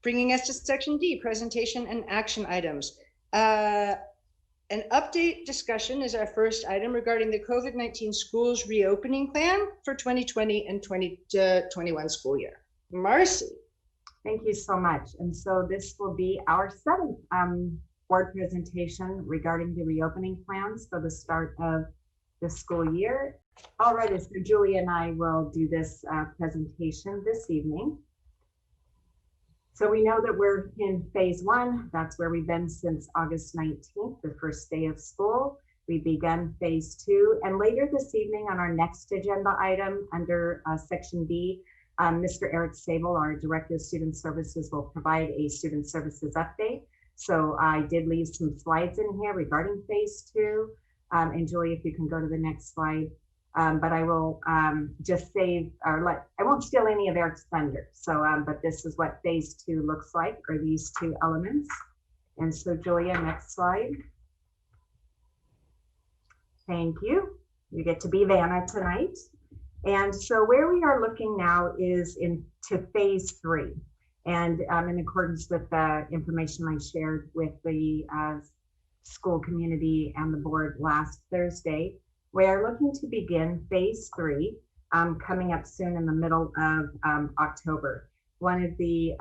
bringing us to section D, presentation and action items. An update discussion is our first item regarding the COVID-19 schools reopening plan for 2020 and 2021 school year. Marcy. Thank you so much. And so this will be our seventh board presentation regarding the reopening plans for the start of the school year. All right, so Julie and I will do this presentation this evening. So we know that we're in phase one. That's where we've been since August 19th, the first day of school. We begun phase two, and later this evening on our next agenda item under section B, Mr. Eric Sable, our Director of Student Services, will provide a student services update. So I did leave some slides in here regarding phase two. And Julie, if you can go to the next slide. But I will just save, I won't steal any of Eric's thunder. So, but this is what phase two looks like, or these two elements. And so Julia, next slide. Thank you. You get to be Vanna tonight. And so where we are looking now is into phase three. And in accordance with the information I shared with the school community and the board last Thursday, we are looking to begin phase three coming up soon in the middle of October. One of the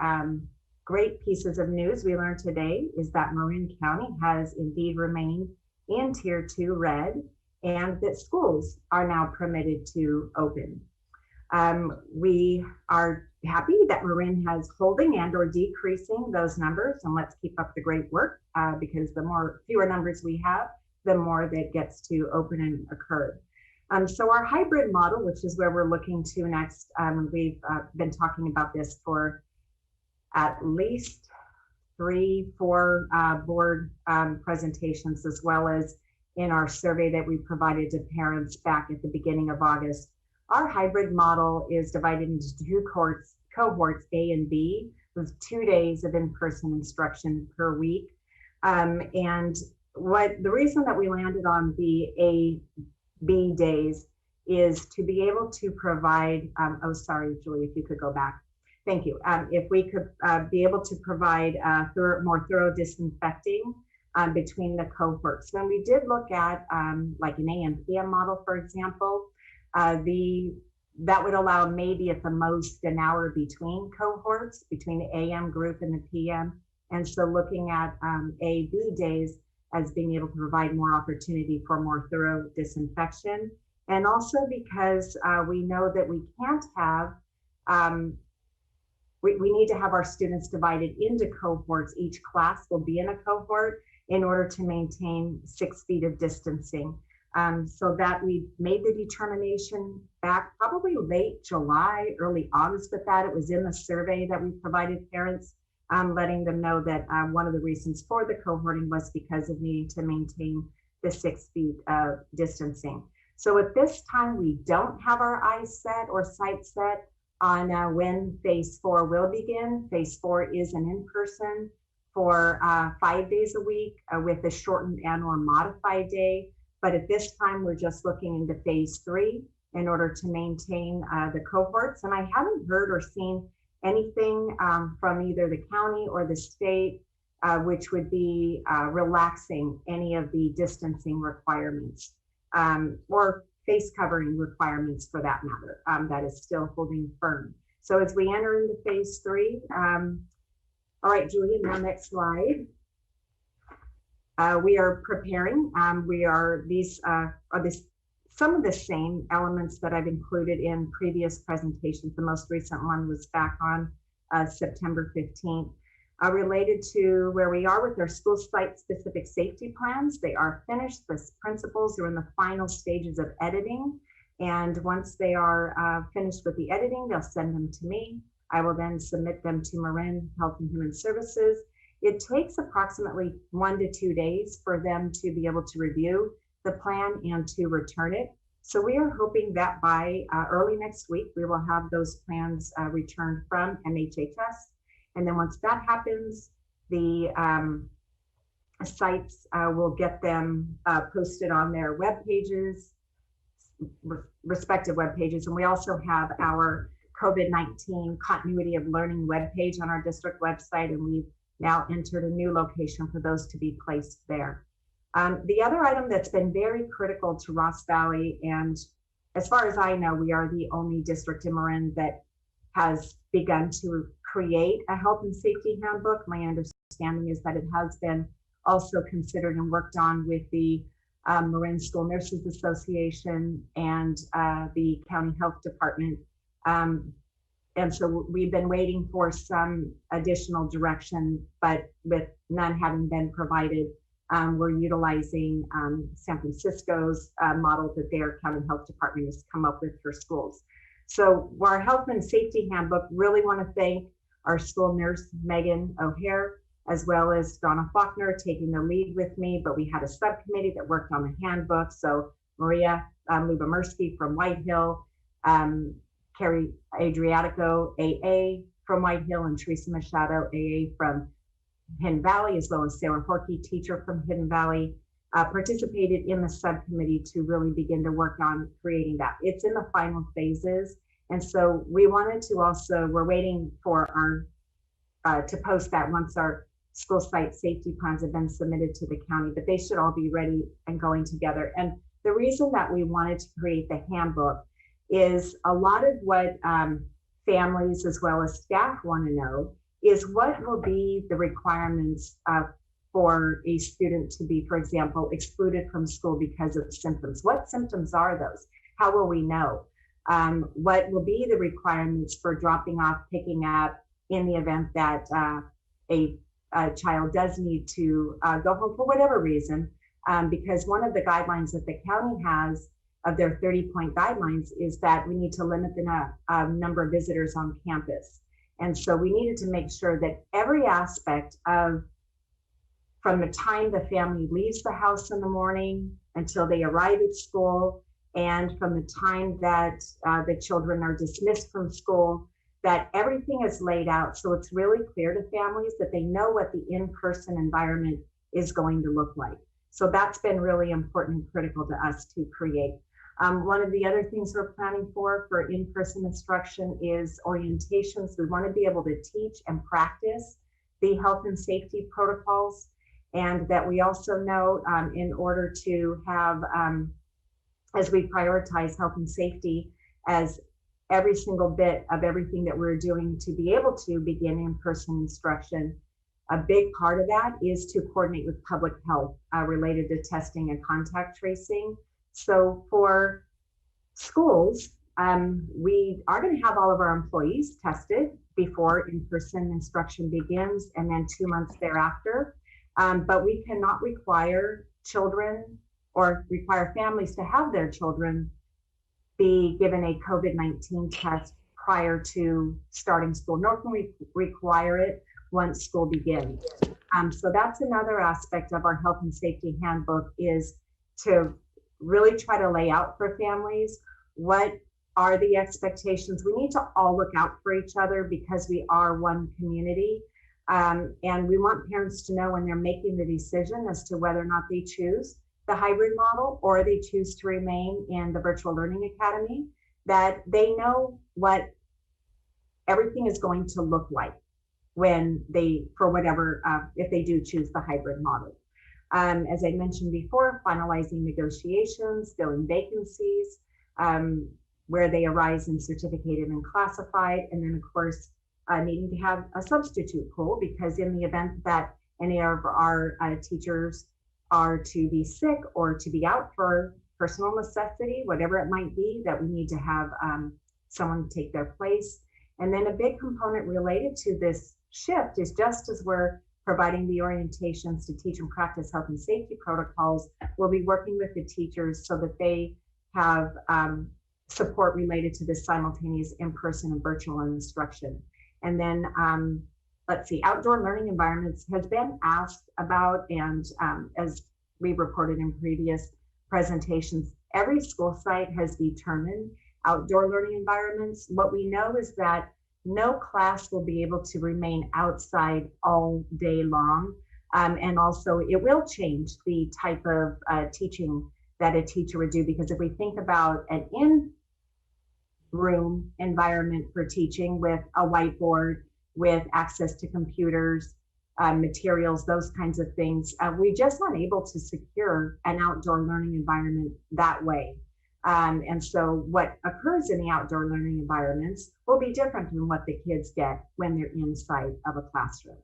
great pieces of news we learned today is that Marin County has indeed remained in tier 2 red, and that schools are now permitted to open. We are happy that Marin has holding and or decreasing those numbers, and let's keep up the great work because the fewer numbers we have, the more that gets to open and occur. So our hybrid model, which is where we're looking to next, we've been talking about this for at least 3-4 board presentations, as well as in our survey that we provided to parents back at the beginning of August. Our hybrid model is divided into two cohorts, A and B, with 2 days of in-person instruction per week. And the reason that we landed on the A-B days is to be able to provide, oh, sorry, Julie, if you could go back. Thank you. If we could be able to provide more thorough disinfecting between the cohorts. When we did look at like an AM PM model, for example, that would allow maybe at the most an hour between cohorts, between the AM group and the PM. And so looking at A-B days as being able to provide more opportunity for more thorough disinfection. And also because we know that we can't have, we need to have our students divided into cohorts. Each class will be in a cohort in order to maintain 6 feet of distancing. So that we made the determination back probably late July, early August with that. It was in the survey that we provided parents, letting them know that one of the reasons for the cohorting was because of needing to maintain the 6 feet of distancing. So at this time, we don't have our eyes set or sights set on when phase 4 will begin. Phase 4 is an in-person for 5 days a week with a shortened and or modified day. But at this time, we're just looking into phase 3 in order to maintain the cohorts. And I haven't heard or seen anything from either the county or the state, which would be relaxing any of the distancing requirements or face covering requirements for that matter. That is still holding firm. So as we enter into phase 3, all right, Julia, now next slide. We are preparing. These are some of the same elements that I've included in previous presentations. The most recent one was back on September 15th, related to where we are with our school site specific safety plans. They are finished. The principals are in the final stages of editing. And once they are finished with the editing, they'll send them to me. I will then submit them to Marin Health and Human Services. It takes approximately 1 to 2 days for them to be able to review the plan and to return it. So we are hoping that by early next week, we will have those plans returned from MHHS. And then once that happens, the sites will get them posted on their web pages, respective web pages. And we also have our COVID-19 continuity of learning webpage on our district website, and we've now entered a new location for those to be placed there. The other item that's been very critical to Ross Valley, and as far as I know, we are the only district in Marin that has begun to create a health and safety handbook. My understanding is that it has been also considered and worked on with the Marin School Nurses Association and the County Health Department. And so we've been waiting for some additional direction, but with none having been provided, we're utilizing San Francisco's model that their County Health Department has come up with for schools. So our health and safety handbook, really want to thank our school nurse, Megan O'Hare, as well as Donna Faulkner taking the lead with me, but we had a subcommittee that worked on the handbook. So Maria Lubomirsky from White Hill, Carrie Adriatico, AA from White Hill, and Teresa Machado, AA from Hidden Valley, as well as Sarah Horkey, teacher from Hidden Valley, participated in the subcommittee to really begin to work on creating that. It's in the final phases. And so we wanted to also, we're waiting for our, to post that once our school site safety plans have been submitted to the county, but they should all be ready and going together. And the reason that we wanted to create the handbook is a lot of what families as well as staff want to know is what will be the requirements for a student to be, for example, excluded from school because of symptoms. What symptoms are those? How will we know? What will be the requirements for dropping off, picking up in the event that a child does need to go home for whatever reason? Because one of the guidelines that the county has of their 30-point guidelines is that we need to limit the number of visitors on campus. And so we needed to make sure that every aspect of, from the time the family leaves the house in the morning until they arrive at school, and from the time that the children are dismissed from school, that everything is laid out so it's really clear to families that they know what the in-person environment is going to look like. So that's been really important and critical to us to create. One of the other things we're planning for in-person instruction is orientations. We want to be able to teach and practice the health and safety protocols, and that we also know in order to have, as we prioritize health and safety as every single bit of everything that we're doing to be able to begin in-person instruction, a big part of that is to coordinate with public health related to testing and contact tracing. So for schools, we are going to have all of our employees tested before in-person instruction begins, and then 2 months thereafter. But we cannot require children or require families to have their children be given a COVID-19 test prior to starting school, nor can we require it once school begins. So that's another aspect of our health and safety handbook, is to really try to lay out for families what are the expectations. We need to all look out for each other because we are one community. And we want parents to know when they're making the decision as to whether or not they choose the hybrid model or they choose to remain in the virtual learning academy, that they know what everything is going to look like when they, for whatever, if they do choose the hybrid model. As I mentioned before, finalizing negotiations, filling vacancies, where they arise in certificated and classified, and then of course, needing to have a substitute pool, because in the event that any of our teachers are to be sick or to be out for personal necessity, whatever it might be, that we need to have someone take their place. And then a big component related to this shift is, just as we're providing the orientations to teach and practice health and safety protocols, we'll be working with the teachers so that they have support related to this simultaneous in-person and virtual instruction. And then let's see, outdoor learning environments has been asked about, and as we reported in previous presentations, every school site has determined outdoor learning environments. What we know is that no class will be able to remain outside all day long. And also it will change the type of teaching that a teacher would do, because if we think about an room environment for teaching with a whiteboard, with access to computers, materials, those kinds of things. We just weren't able to secure an outdoor learning environment that way. And so what occurs in the outdoor learning environments will be different than what the kids get when they're inside of a classroom.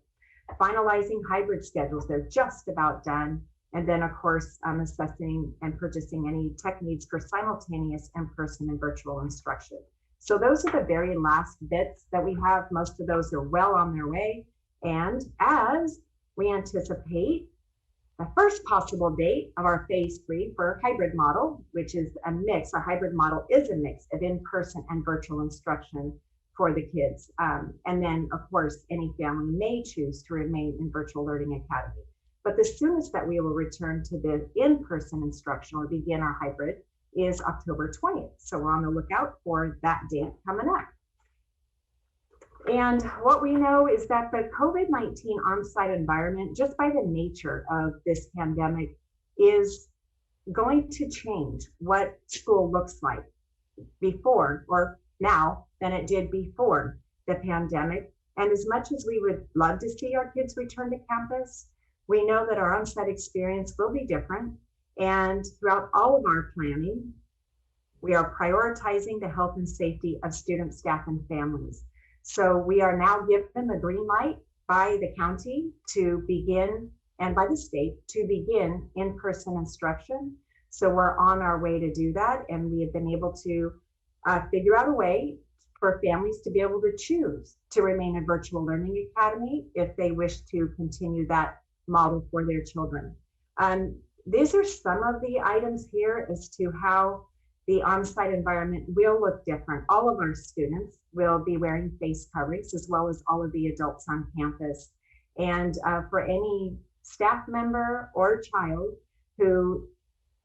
Finalizing hybrid schedules, they're just about done. And then, of course, assessing and purchasing any tech needs for simultaneous in-person and virtual instruction. So those are the very last bits that we have. Most of those are well on their way. And as we anticipate the first possible date of our phase 3 for hybrid model, which is a mix, a hybrid model is a mix of in-person and virtual instruction for the kids. And then, of course, any family may choose to remain in Virtual Learning Academy. But the soonest that we will return to the in-person instruction or begin our hybrid is October 20th. So we're on the lookout for that date coming up. And what we know is that the COVID-19 on-site environment, just by the nature of this pandemic, is going to change what school looks like before or now than it did before the pandemic. And as much as we would love to see our kids return to campus, we know that our on-site experience will be different. And throughout all of our planning, we are prioritizing the health and safety of students, staff, and families. So we are now given the green light by the county to begin, and by the state to begin in-person instruction. So we're on our way to do that. And we have been able to figure out a way for families to be able to choose to remain in Virtual Learning Academy if they wish to continue that model for their children. These are some of the items here as to how the on-site environment will look different. All of our students will be wearing face coverings, as well as all of the adults on campus. And for any staff member or child who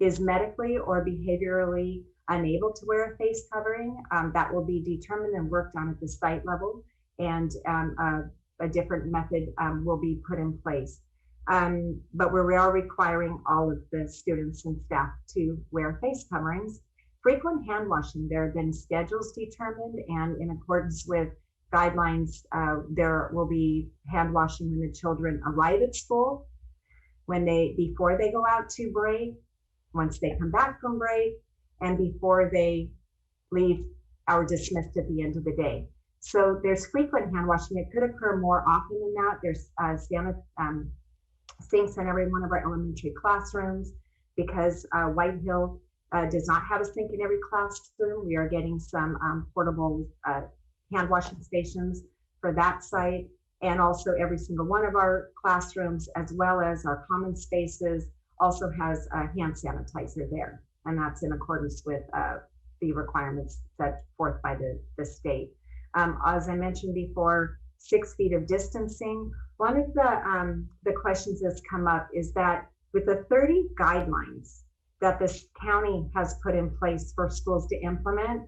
is medically or behaviorally unable to wear a face covering, that will be determined and worked on at the site level, and a different method will be put in place. But we are requiring all of the students and staff to wear face coverings. Frequent hand washing, there have been schedules determined, and in accordance with guidelines, there will be hand washing when the children arrive at school, before they go out to break, once they come back from break, and before they leave or dismissed at the end of the day. So there's frequent hand washing. It could occur more often than that. There's sinks in every one of our elementary classrooms because White Hill does not have a sink in every classroom. We are getting some portable hand washing stations for that site. And also every single one of our classrooms, as well as our common spaces, also has a hand sanitizer there. And that's in accordance with the requirements set forth by the state. As I mentioned before, 6 feet of distancing. One of the questions that's come up is that with the 30 guidelines that this county has put in place for schools to implement,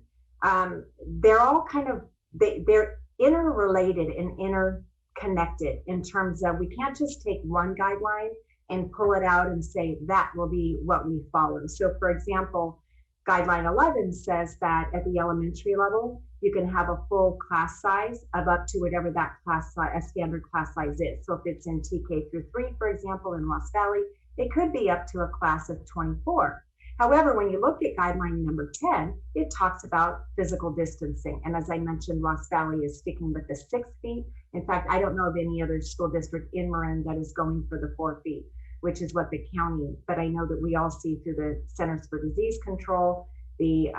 they're all kind of, they're interrelated and interconnected in terms of we can't just take one guideline and pull it out and say that will be what we follow. So for example, guideline 11 says that at the elementary level, you can have a full class size of up to whatever that class size, a standard class size is. So if it's in TK through 3, for example, in Lost Valley, it could be up to a class of 24. However, when you look at guideline number 10, it talks about physical distancing. And as I mentioned, Lost Valley is sticking with the 6 feet. In fact, I don't know of any other school district in Marin that is going for the 4 feet, which is what the county, but I know that we all see through the Centers for Disease Control, the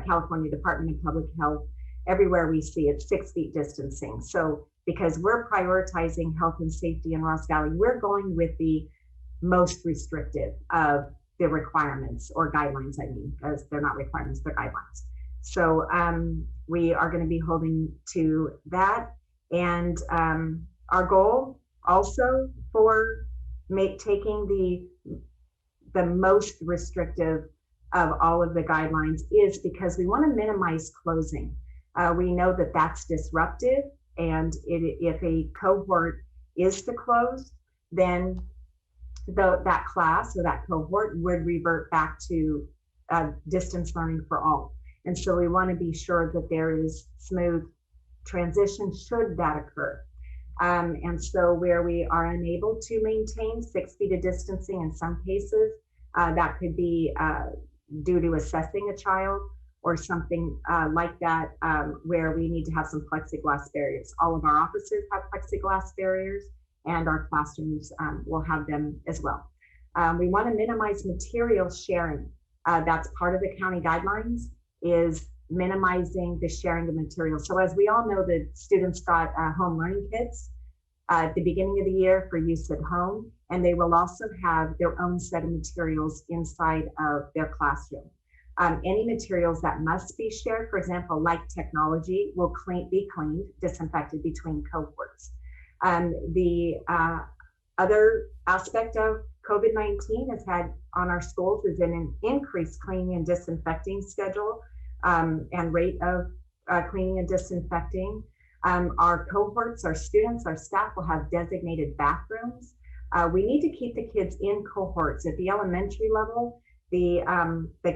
California Department of Public Health, everywhere we see it, 6 feet distancing. So because we're prioritizing health and safety in Ross Valley, we're going with the most restrictive of the requirements or guidelines, I mean, because they're not requirements, they're guidelines. So we are going to be holding to that. And our goal also for taking the most restrictive of all of the guidelines is because we want to minimize closing. We know that that's disruptive, and if a cohort is to close, then that class or that cohort would revert back to distance learning for all. And so we want to be sure that there is smooth transition should that occur. And so where we are unable to maintain 6 feet of distancing in some cases, that could be due to assessing a child or something like that, where we need to have some plexiglass barriers. All of our offices have plexiglass barriers, and our classrooms will have them as well. We want to minimize material sharing. That's part of the county guidelines, is minimizing the sharing of materials. So as we all know, the students got home learning kits at the beginning of the year for use at home, and they will also have their own set of materials inside of their classroom. Any materials that must be shared, for example, like technology, will be cleaned, disinfected between cohorts. The other aspect of COVID-19 has had on our schools is an increased cleaning and disinfecting schedule and rate of cleaning and disinfecting. Our cohorts, our students, our staff will have designated bathrooms. We need to keep the kids in cohorts. At the elementary level, the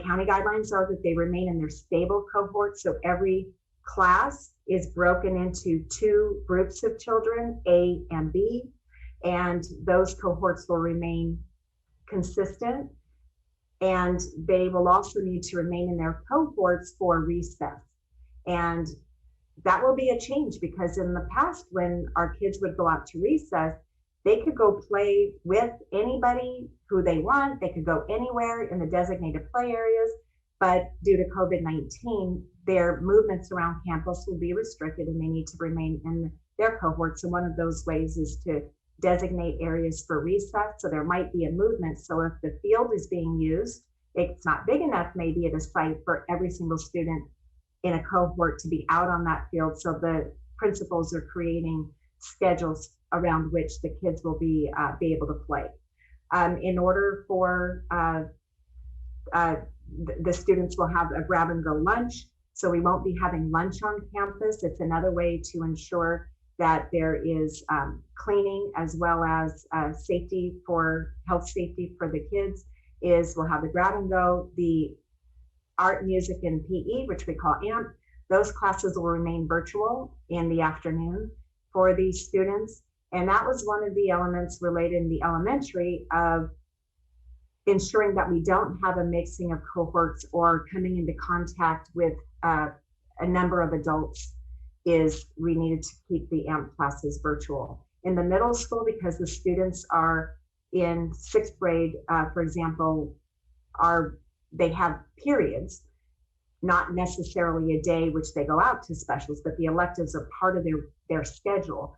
county guidelines are that they remain in their stable cohorts. So every class is broken into 2 groups of children, A and B, and those cohorts will remain consistent. And they will also need to remain in their cohorts for recess. And that will be a change, because in the past, when our kids would go out to recess, they could go play with anybody who they want. They could go anywhere in the designated play areas. But due to COVID-19, their movements around campus will be restricted, and they need to remain in their cohorts. And one of those ways is to designate areas for recess. So there might be a movement. So if the field is being used, it's not big enough maybe at a site for every single student in a cohort to be out on that field. So the principals are creating schedules around which the kids will be able to play. In order for the students will have a grab and go lunch. So we won't be having lunch on campus. It's another way to ensure that there is cleaning as well as safety for health safety for the kids. Is we'll have the grab and go, the art, music, and PE, which we call AMP. Those classes will remain virtual in the afternoon for these students. And that was one of the elements related in the elementary of ensuring that we don't have a mixing of cohorts or coming into contact with a number of adults. Is we needed to keep the AMP classes virtual. In the middle school, because the students are in 6th grade, for example, they have periods, not necessarily a day which they go out to specials, but the electives are part of their schedule.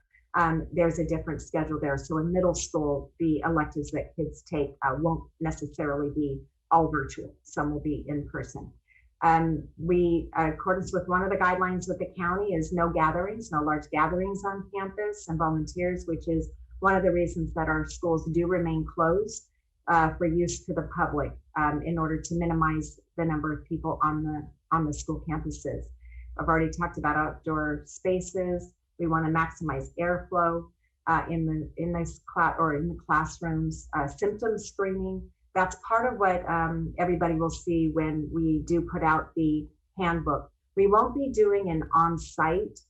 There's a different schedule there. So in middle school, the electives that kids take won't necessarily be all virtual. Some will be in person. We, in accordance with one of the guidelines with the county, is no gatherings, no large gatherings on campus and volunteers, which is one of the reasons that our schools do remain closed for use to the public in order to minimize the number of people on the school campuses. I've already talked about outdoor spaces. We want to maximize airflow in the classrooms. Symptom screening. That's part of what everybody will see when we do put out the handbook. We won't be doing an on-site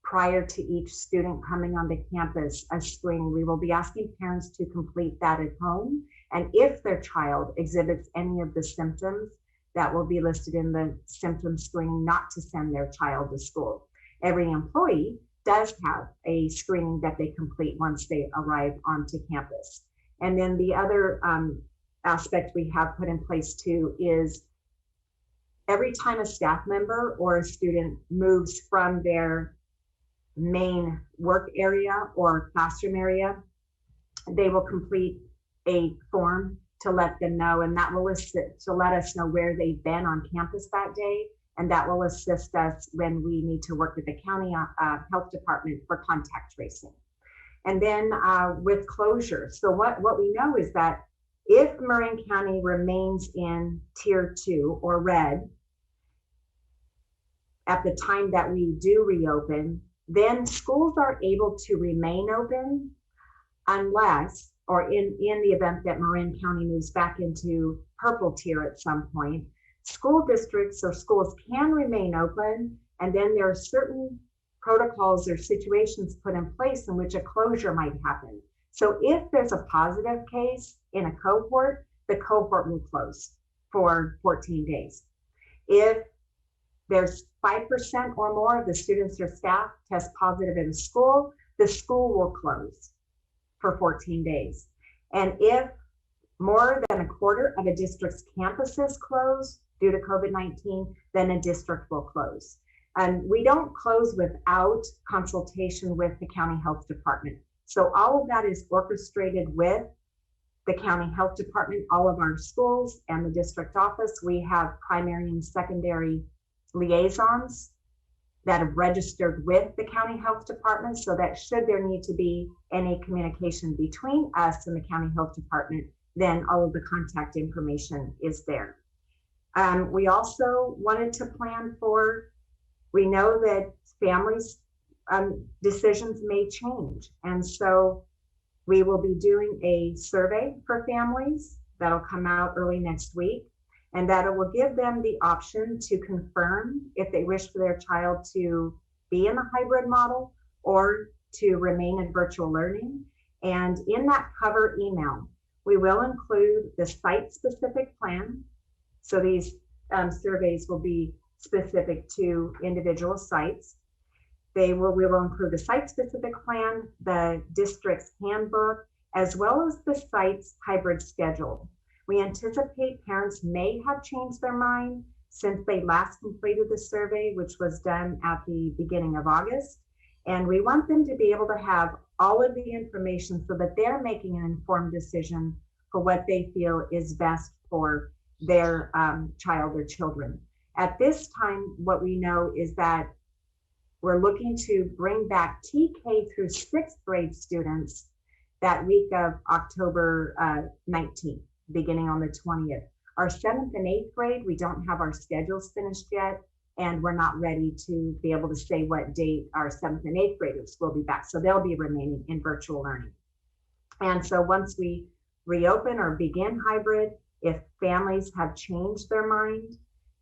prior to each student coming onto campus a screening. We will be asking parents to complete that at home. And if their child exhibits any of the symptoms, that will be listed in the symptom screening not to send their child to school. Every employee does have a screening that they complete once they arrive onto campus. And then the other aspect we have put in place too is every time a staff member or a student moves from their main work area or classroom area, they will complete a form to let them know, and that will let us know where they've been on campus that day, and that will assist us when we need to work with the county health department for contact tracing. And then with closure, so what we know is that if Marin County remains in tier 2 or red at the time that we do reopen, then schools are able to remain open unless, or in the event that Marin County moves back into purple tier at some point, School districts or schools can remain open, and then there are certain protocols or situations put in place in which a closure might happen. So if there's a positive case in a cohort, the cohort will close for 14 days. If there's 5% or more of the students or staff test positive in a school, the school will close for 14 days. And if more than a quarter of a district's campuses close due to COVID-19, then a district will close. And we don't close without consultation with the county health department. So all of that is orchestrated with the county health department, all of our schools and the district office. We have primary and secondary liaisons that have registered with the county health department, so that should there need to be any communication between us and the county health department, then all of the contact information is there. We also wanted to plan for, we know that families' decisions may change. And so we will be doing a survey for families that'll come out early next week. And that it will give them the option to confirm if they wish for their child to be in a hybrid model or to remain in virtual learning. And in that cover email, we will include the site-specific plan. So these surveys will be specific to individual sites. We will include the site-specific plan, the district's handbook, as well as the site's hybrid schedule. We anticipate parents may have changed their mind since they last completed the survey, which was done at the beginning of August. And we want them to be able to have all of the information so that they're making an informed decision for what they feel is best for their child or children. At this time, what we know is that we're looking to bring back TK through 6th grade students that week of October 19th. Beginning on the 20th. Our 7th and 8th grade, we don't have our schedules finished yet, and we're not ready to be able to say what date our 7th and 8th graders will be back. So they'll be remaining in virtual learning. And so once we reopen or begin hybrid, if families have changed their mind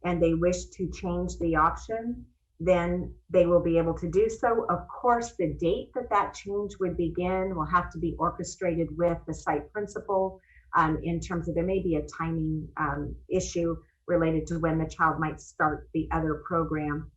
and they wish to change the option, then they will be able to do so. Of course, the date that change would begin will have to be orchestrated with the site principal. In terms of there may be a timing issue related to when the child might start the other program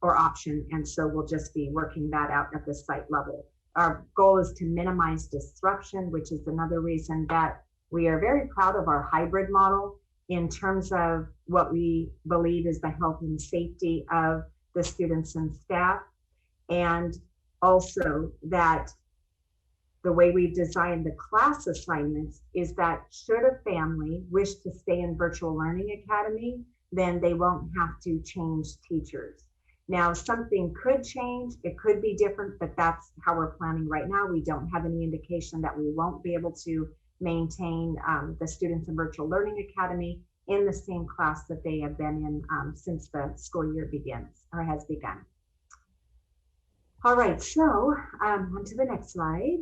or option. And so we'll just be working that out at the site level. Our goal is to minimize disruption, which is another reason that we are very proud of our hybrid model in terms of what we believe is the health and safety of the students and staff. And also that the way we've designed the class assignments is that should a family wish to stay in Virtual Learning Academy, then they won't have to change teachers. Now, something could change, it could be different, but that's how we're planning right now. We don't have any indication that we won't be able to maintain the students in Virtual Learning Academy in the same class that they have been in since the school year begins or has begun. All right, so on to the next slide.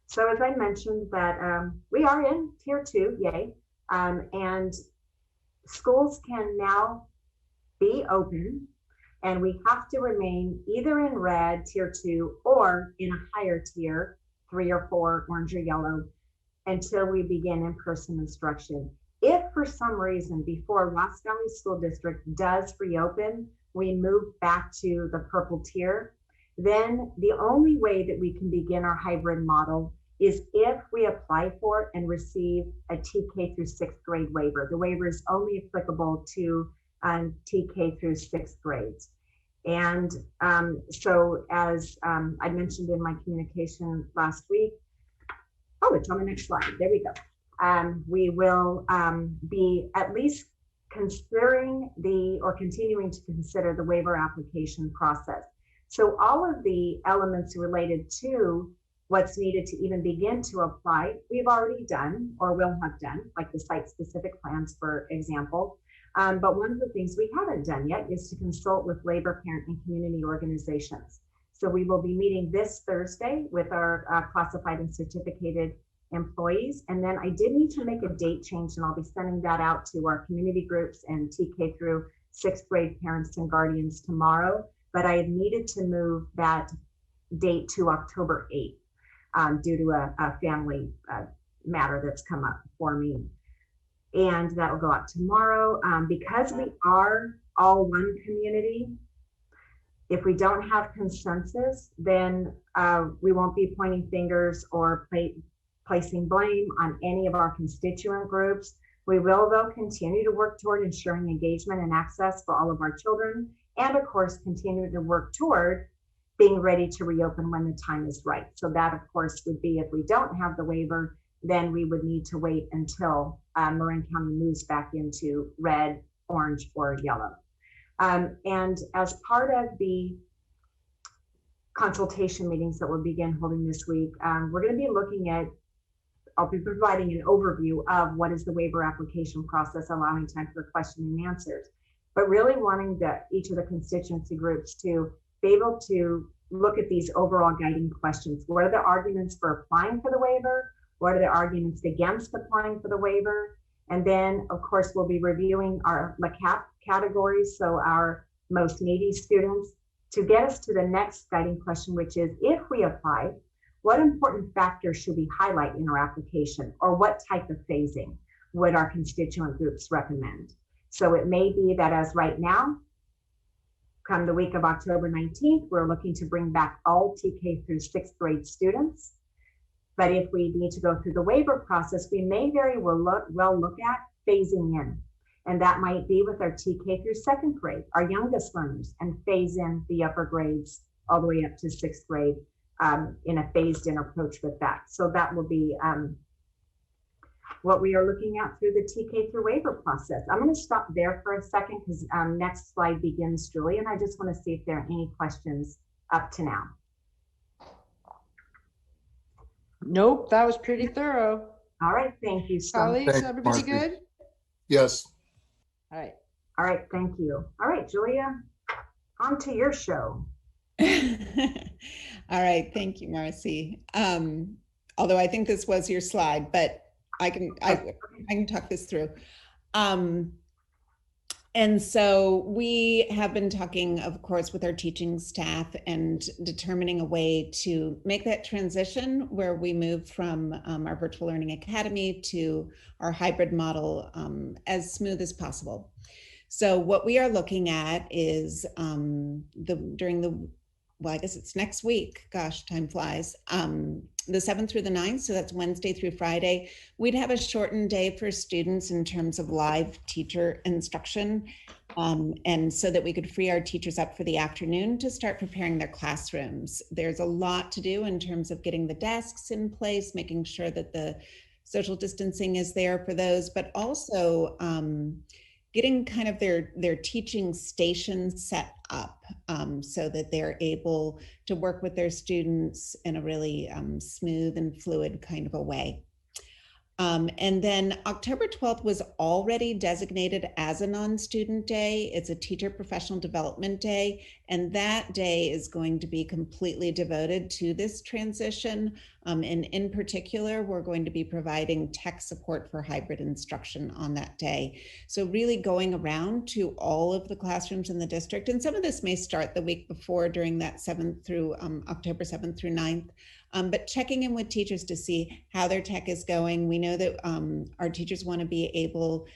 So as I mentioned that we are in tier 2, yay, and schools can now be open and we have to remain either in red, tier 2, or in a higher tier, 3 or 4, orange or yellow, until we begin in-person instruction. If for some reason before Ross Valley School District does reopen, we move back to the purple tier, then the only way that we can begin our hybrid model is if we apply for and receive a TK through 6th grade waiver. The waiver is only applicable to TK through 6th grades. And so as I mentioned in my communication last week, oh, it's on the next slide, there we go. We will be at least considering or continuing to consider the waiver application process. So all of the elements related to what's needed to even begin to apply, we've already done or will have done, like the site-specific plans, for example. But one of the things we haven't done yet is to consult with labor, parent, and community organizations. So we will be meeting this Thursday with our classified and certificated employees. And then I did need to make a date change, and I'll be sending that out to our community groups and TK through 6th grade parents and guardians tomorrow. But I needed to move that date to October 8th due to a family matter that's come up for me. And that will go out tomorrow. Because we are all one community, if we don't have consensus, then we won't be pointing fingers or placing blame on any of our constituent groups. We will, though, continue to work toward ensuring engagement and access for all of our children, and of course, continue to work toward being ready to reopen when the time is right. So that, of course, would be if we don't have the waiver, then we would need to wait until Marin County moves back into red, orange, or yellow. And as part of the consultation meetings that we'll begin holding this week, we're going to be looking at, I'll be providing an overview of what is the waiver application process, allowing time for question and answers, but really wanting each of the constituency groups to be able to look at these overall guiding questions. What are the arguments for applying for the waiver? What are the arguments against applying for the waiver? And then, of course, we'll be reviewing our LACAP categories, so our most needy students, to get us to the next guiding question, which is, if we apply, what important factors should we highlight in our application, or what type of phasing would our constituent groups recommend? So it may be that, as right now, come the week of October 19th, we're looking to bring back all TK through 6th grade students. But if we need to go through the waiver process, we may very well look at phasing in. And that might be with our TK through 2nd grade, our youngest learners, and phase in the upper grades all the way up to 6th grade in a phased in approach with that. So that will be what we are looking at through the TK through waiver process. I'm going to stop there for a second because next slide begins, Julie, and I just want to see if there are any questions up to now. Nope, that was pretty thorough. All right, thank you. Colleagues, everybody good? Yes. All right. All right, thank you. All right, Julia, on to your show. All right, thank you, Marcy. Although I think this was your slide, but I can talk this through. And so we have been talking, of course, with our teaching staff and determining a way to make that transition where we move from our virtual learning academy to our hybrid model as smooth as possible. So what we are looking at is well, I guess it's next week. Gosh, time flies. The 7th through the 9th, so that's Wednesday through Friday. We'd have a shortened day for students in terms of live teacher instruction, and so that we could free our teachers up for the afternoon to start preparing their classrooms. There's a lot to do in terms of getting the desks in place, making sure that the social distancing is there for those, but also getting kind of their teaching stations set up so that they're able to work with their students in a really smooth and fluid kind of a way. And then October 12th was already designated as a non-student day. It's a teacher professional development day, and that day is going to be completely devoted to this transition. And in particular, we're going to be providing tech support for hybrid instruction on that day. So really going around to all of the classrooms in the district, and some of this may start the week before during that October 7th through 9th. But checking in with teachers to see how their tech is going. We know that our teachers want to be able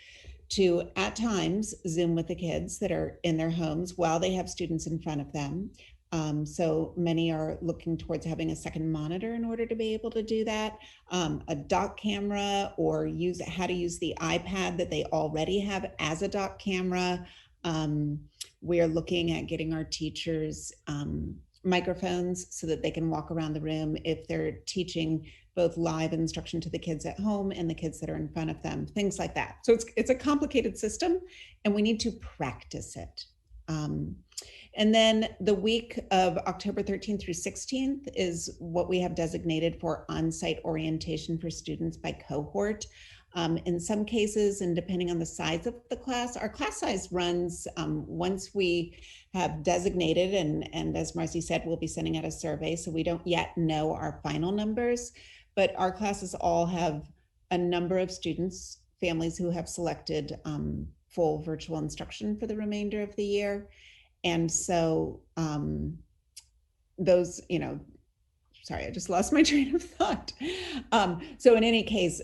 to, at times, Zoom with the kids that are in their homes while they have students in front of them. So many are looking towards having a second monitor in order to be able to do that, a dock camera, or how to use the iPad that they already have as a dock camera. We're looking at getting our teachers microphones so that they can walk around the room if they're teaching both live instruction to the kids at home and the kids that are in front of them, things like that. So it's a complicated system and we need to practice it. And then the week of October 13th through 16th is what we have designated for on-site orientation for students by cohort. In some cases, and depending on the size of the class, our class size runs once we have designated, and as Marcy said, we'll be sending out a survey, so we don't yet know our final numbers, but our classes all have a number of students, families who have selected full virtual instruction for the remainder of the year. And so those, sorry, I just lost my train of thought. So in any case,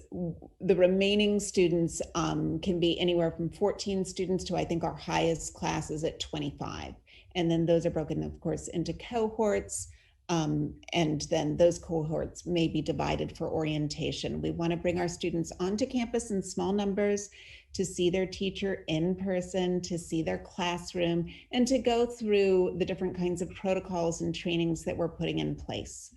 the remaining students can be anywhere from 14 students to, I think our highest class is at 25. And then those are broken, of course, into cohorts. And then those cohorts may be divided for orientation. We want to bring our students onto campus in small numbers to see their teacher in person, to see their classroom, and to go through the different kinds of protocols and trainings that we're putting in place.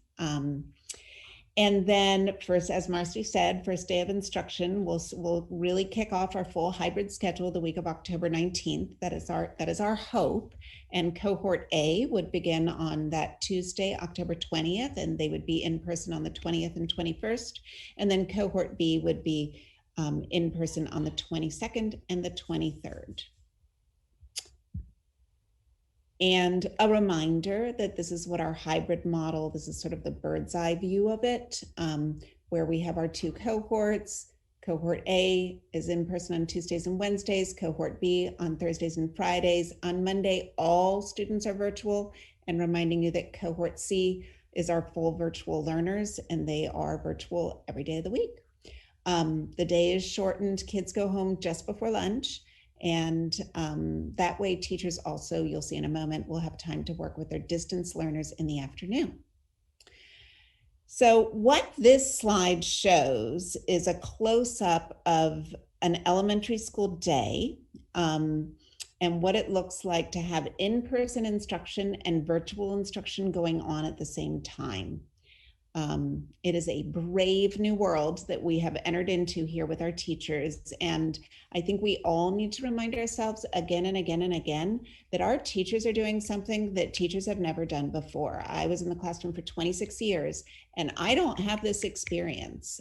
And then first, as Marcy said, first day of instruction, we'll really kick off our full hybrid schedule the week of October 19th. That is our hope. And cohort A would begin on that Tuesday, October 20th, and they would be in person on the 20th and 21st. And then cohort B would be in person on the 22nd and the 23rd. And a reminder that this is what our hybrid model, this is sort of the bird's eye view of it, where we have our two cohorts. Cohort A is in person on Tuesdays and Wednesdays, cohort B on Thursdays and Fridays. On Monday, all students are virtual, and reminding you that cohort C is our full virtual learners, and they are virtual every day of the week. The day is shortened, kids go home just before lunch. And that way teachers also, you'll see in a moment, will have time to work with their distance learners in the afternoon. So what this slide shows is a close-up of an elementary school day and what it looks like to have in-person instruction and virtual instruction going on at the same time. It is a brave new world that we have entered into here with our teachers. And I think we all need to remind ourselves again and again and again that our teachers are doing something that teachers have never done before. I was in the classroom for 26 years and I don't have this experience.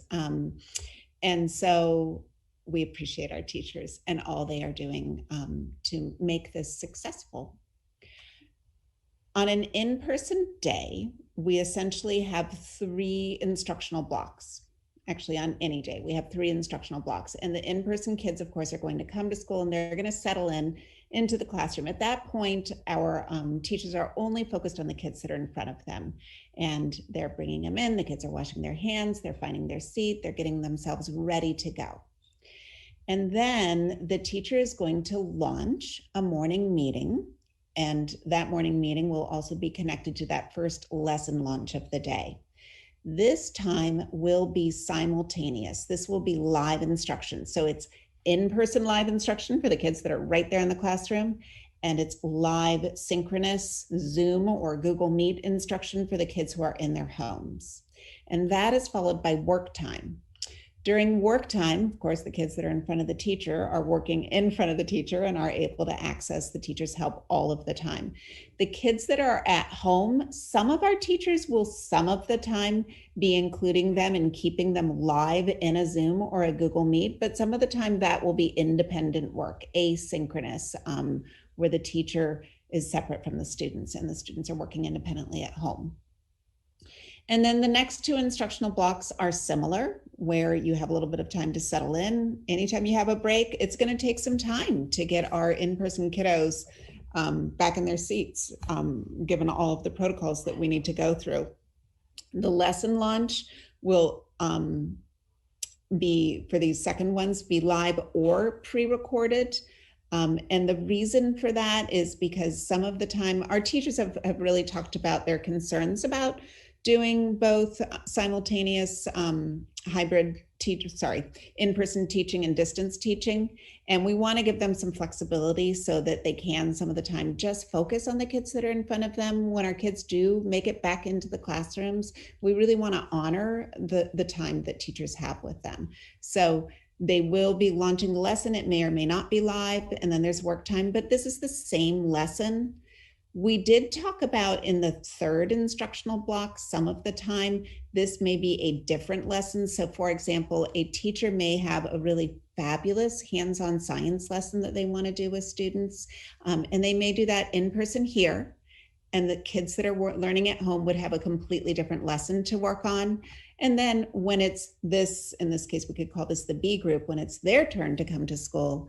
And so we appreciate our teachers and all they are doing to make this successful. On an in-person day, we essentially have 3 instructional blocks. Actually, on any day, we have 3 instructional blocks. And the in-person kids, of course, are going to come to school and they're going to settle into the classroom. At that point, our teachers are only focused on the kids that are in front of them. And they're bringing them in, the kids are washing their hands, they're finding their seat, they're getting themselves ready to go. And then the teacher is going to launch a morning meeting. And that morning meeting will also be connected to that first lesson launch of the day. This time will be simultaneous. This will be live instruction. So it's in-person live instruction for the kids that are right there in the classroom, and it's live synchronous Zoom or Google Meet instruction for the kids who are in their homes. And that is followed by work time. During work time, of course, the kids that are in front of the teacher are working in front of the teacher and are able to access the teacher's help all of the time. The kids that are at home, some of our teachers will some of the time be including them and keeping them live in a Zoom or a Google Meet, but some of the time that will be independent work, asynchronous, where the teacher is separate from the students and the students are working independently at home. And then the next 2 instructional blocks are similar, where you have a little bit of time to settle in. Anytime you have a break, it's going to take some time to get our in-person kiddos back in their seats, given all of the protocols that we need to go through. The lesson launch will be, for these second ones, be live or pre-recorded. And the reason for that is because some of the time our teachers have really talked about their concerns about doing both simultaneous hybrid in-person teaching and distance teaching. And we want to give them some flexibility so that they can some of the time just focus on the kids that are in front of them. When our kids do make it back into the classrooms, we really want to honor the time that teachers have with them. So they will be launching the lesson. It may or may not be live, and then there's work time, but this is the same lesson. We did talk about in the 3rd instructional block, some of the time, this may be a different lesson. So for example, a teacher may have a really fabulous hands-on science lesson that they want to do with students. And they may do that in person here. and the kids that are learning at home would have a completely different lesson to work on. And then when it's this, in this case, we could call this the B group, when it's their turn to come to school,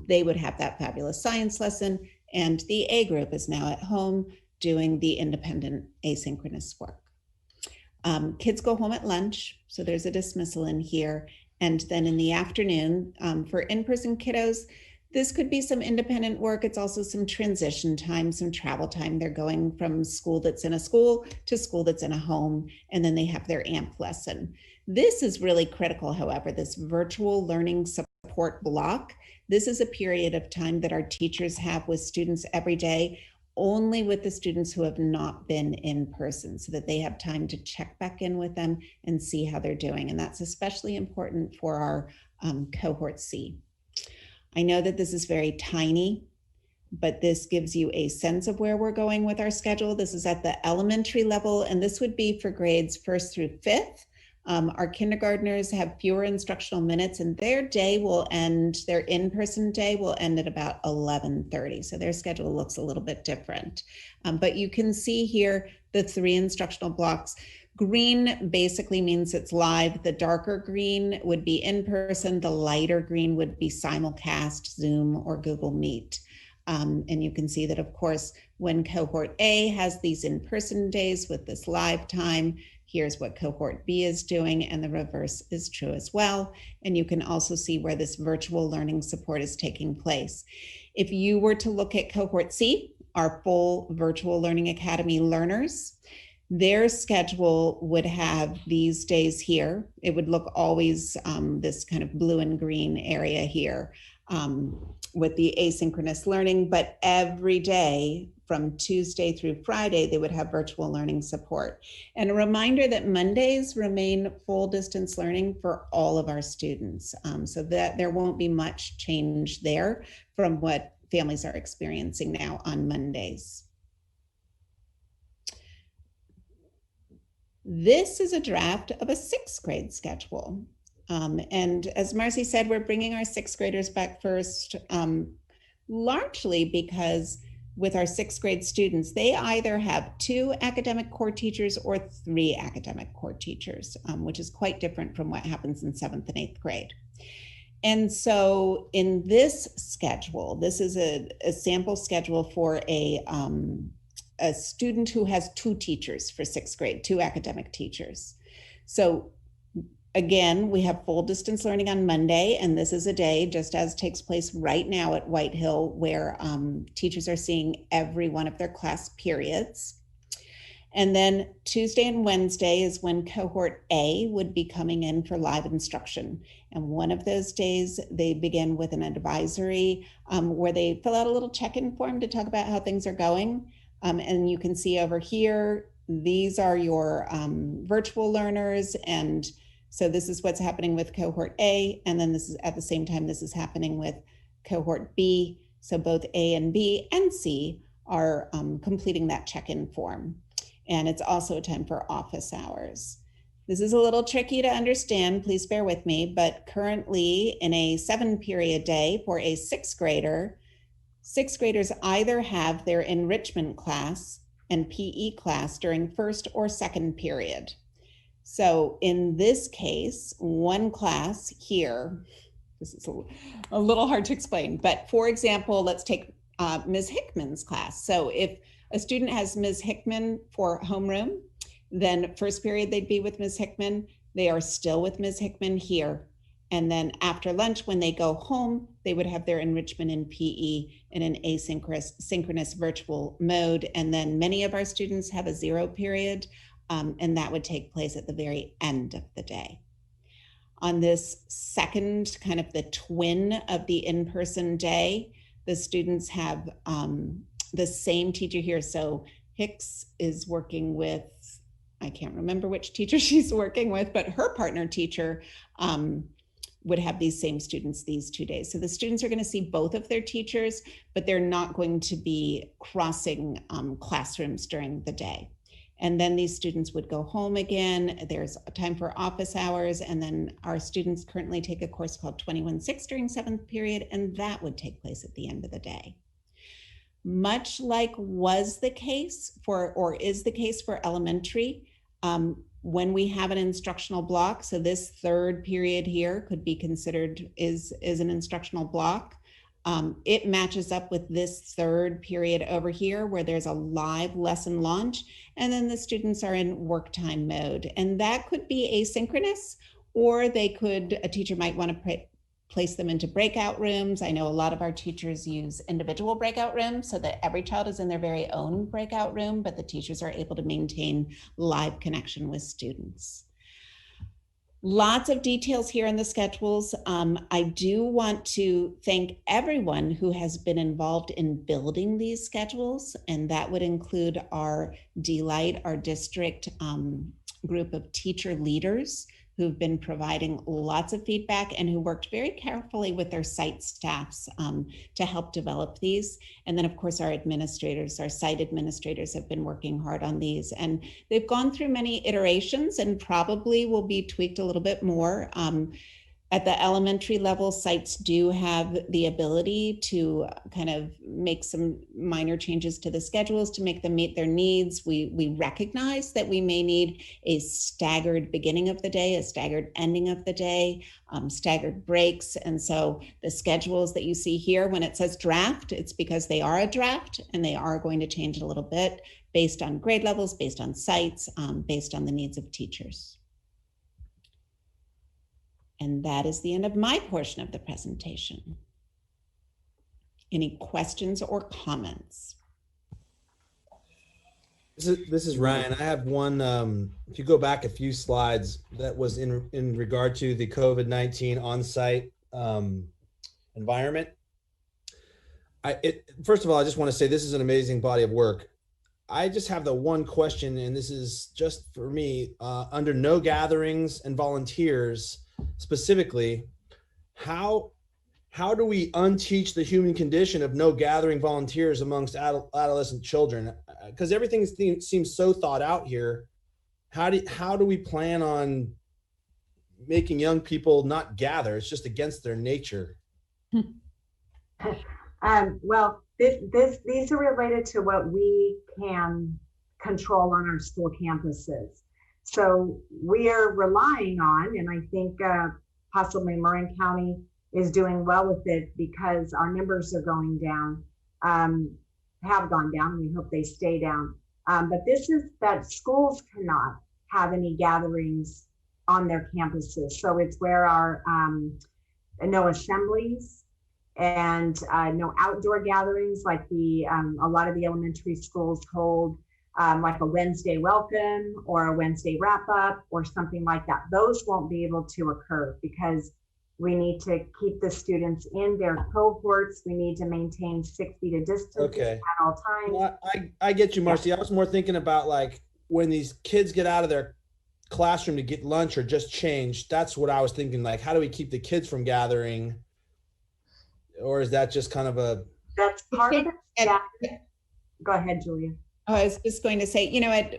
they would have that fabulous science lesson. And the A group is now at home doing the independent asynchronous work. Kids go home at lunch, so there's a dismissal in here. And then in the afternoon, for in-person kiddos, this could be some independent work. It's also some transition time, some travel time. They're going from school that's in a school to school that's in a home, and then they have their AMP lesson. This is really critical, however, this virtual learning support block. This is a period of time that our teachers have with students every day, only with the students who have not been in person, so that they have time to check back in with them and see how they're doing. And that's especially important for our cohort C. I know that this is very tiny, but this gives you a sense of where we're going with our schedule. This is at the elementary level, and this would be for grades 1st through 5th. Our kindergartners have fewer instructional minutes, and their day will end, their in-person day will end at about 11:30. So their schedule looks a little bit different. But you can see here the 3 instructional blocks. Green basically means it's live. The darker green would be in person. The lighter green would be simulcast, Zoom or Google Meet. And you can see that, of course, when cohort A has these in-person days with this live time, here's what cohort B is doing, and the reverse is true as well. And you can also see where this virtual learning support is taking place. If you were to look at cohort C, our full Virtual Learning Academy learners, their schedule would have these days here. It would look always this kind of blue and green area here with the asynchronous learning, but every day from Tuesday through Friday, they would have virtual learning support. And a reminder that Mondays remain full distance learning for all of our students, so that there won't be much change there from what families are experiencing now on Mondays. This is a draft of a 6th grade schedule. And as Marcy said, we're bringing our 6th graders back first, largely because with our 6th grade students, they either have 2 academic core teachers or 3 academic core teachers, which is quite different from what happens in 7th and 8th grade. And so in this schedule, this is a sample schedule for a student who has 2 teachers for 6th grade, 2 academic teachers. So again, we have full distance learning on Monday, and this is a day, just as takes place right now at White Hill, where teachers are seeing every one of their class periods. And then Tuesday and Wednesday is when cohort A would be coming in for live instruction. And one of those days, they begin with an advisory where they fill out a little check-in form to talk about how things are going. And you can see over here, these are your virtual learners. And so this is what's happening with cohort A. And then this is at the same time, this is happening with cohort B. So both A and B and C are completing that check-in form. And it's also a time for office hours. This is a little tricky to understand, please bear with me, but currently in a 7-period day for a 6th grader, 6th graders either have their enrichment class and PE class during 1st or 2nd period. So in this case, one class here, this is a little hard to explain, but for example, let's take Ms. Hickman's class. So if a student has Ms. Hickman for homeroom, then 1st period they'd be with Ms. Hickman. They are still with Ms. Hickman here. And then after lunch, when they go home, they would have their enrichment in PE in an asynchronous virtual mode. And then many of our students have a 0 period, and that would take place at the very end of the day. On this second, kind of the twin of the in-person day, the students have the same teacher here. So Hicks is working with, I can't remember which teacher she's working with, but her partner teacher would have these same students these 2 days. So the students are going to see both of their teachers, but they're not going to be crossing classrooms during the day. And then these students would go home again. There's a time for office hours. And then our students currently take a course called 21-6 during 7th period, and that would take place at the end of the day. much like was the case for, or is the case for elementary, when we have an instructional block, so this third period here could be considered is an instructional block. It matches up with this third period over here where there's a live lesson launch, and then the students are in work time mode. And that could be asynchronous, or a teacher might want to place them into breakout rooms. I know a lot of our teachers use individual breakout rooms so that every child is in their very own breakout room, but the teachers are able to maintain live connection with students. Lots of details here in the schedules. I do want to thank everyone who has been involved in building these schedules, and that would include our DLIGHT, our district group of teacher leaders who've been providing lots of feedback and who worked very carefully with their site staffs to help develop these. And then of course our administrators, our site administrators have been working hard on these, and they've gone through many iterations and probably will be tweaked a little bit more. At the elementary level, sites do have the ability to kind of make some minor changes to the schedules to make them meet their needs. We recognize that we may need a staggered beginning of the day, a staggered ending of the day, staggered breaks. And so the schedules that you see here, when it says draft, it's because they are a draft and they are going to change a little bit based on grade levels, based on sites, based on the needs of teachers. And that is the end of my portion of the presentation. Any questions or comments? This is Ryan. I have one, if you go back a few slides, that was in regard to the COVID-19 on-site environment. First of all, I just want to say this is an amazing body of work. I just have the one question, and this is just for me, under no gatherings and volunteers, specifically, how do we unteach the human condition of no gathering volunteers amongst adolescent children? Because everything seems so thought out here. How do we plan on making young people not gather? It's just against their nature. Well, these are related to what we can control on our school campuses. So we are relying on, and I think possibly Marin County is doing well with it because our numbers are going down, have gone down, and we hope they stay down. But this is that schools cannot have any gatherings on their campuses. So it's where our no assemblies and no outdoor gatherings like a lot of the elementary schools hold. Like a Wednesday welcome or a Wednesday wrap up or something like that. Those won't be able to occur because we need to keep the students in their cohorts. We need to maintain 6 feet of distance at all times. Well, I get you, Marcy. I was more thinking about like when these kids get out of their classroom to get lunch or just change. That's what I was thinking. Like, how do we keep the kids from gathering? Or is that just kind of a... That's part of it. Yeah. Go ahead, Julia. I was just going to say,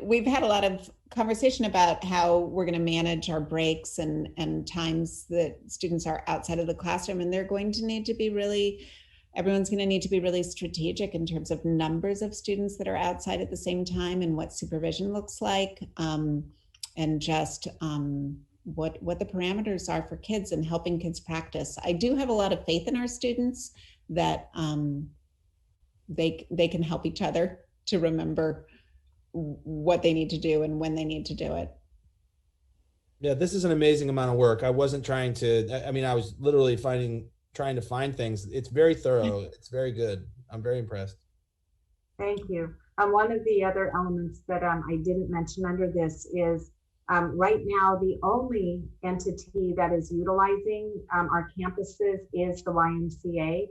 we've had a lot of conversation about how we're going to manage our breaks and times that students are outside of the classroom, and they're going to need to be everyone's going to need to be really strategic in terms of numbers of students that are outside at the same time and what supervision looks like, and just what the parameters are for kids and helping kids practice. I do have a lot of faith in our students that they can help each other to remember what they need to do and when they need to do it. Yeah, this is an amazing amount of work. I wasn't trying to, I was literally trying to find things. It's very thorough. It's very good. I'm very impressed. Thank you. One of the other elements that I didn't mention under this is right now, the only entity that is utilizing our campuses is the YMCA.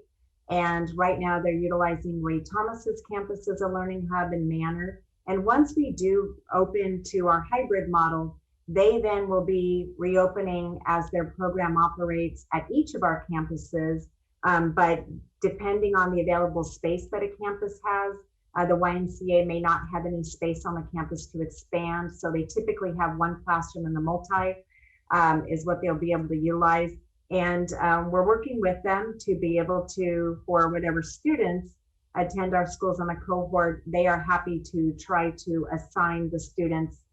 And right now they're utilizing Ray Thomas's campus as a learning hub in Manor. And once we do open to our hybrid model, they then will be reopening as their program operates at each of our campuses. But depending on the available space that a campus has, the YMCA may not have any space on the campus to expand. So they typically have one classroom in the multi is what they'll be able to utilize. And we're working with them to be able to, for whatever students attend our schools on a cohort, they are happy to try to assign the students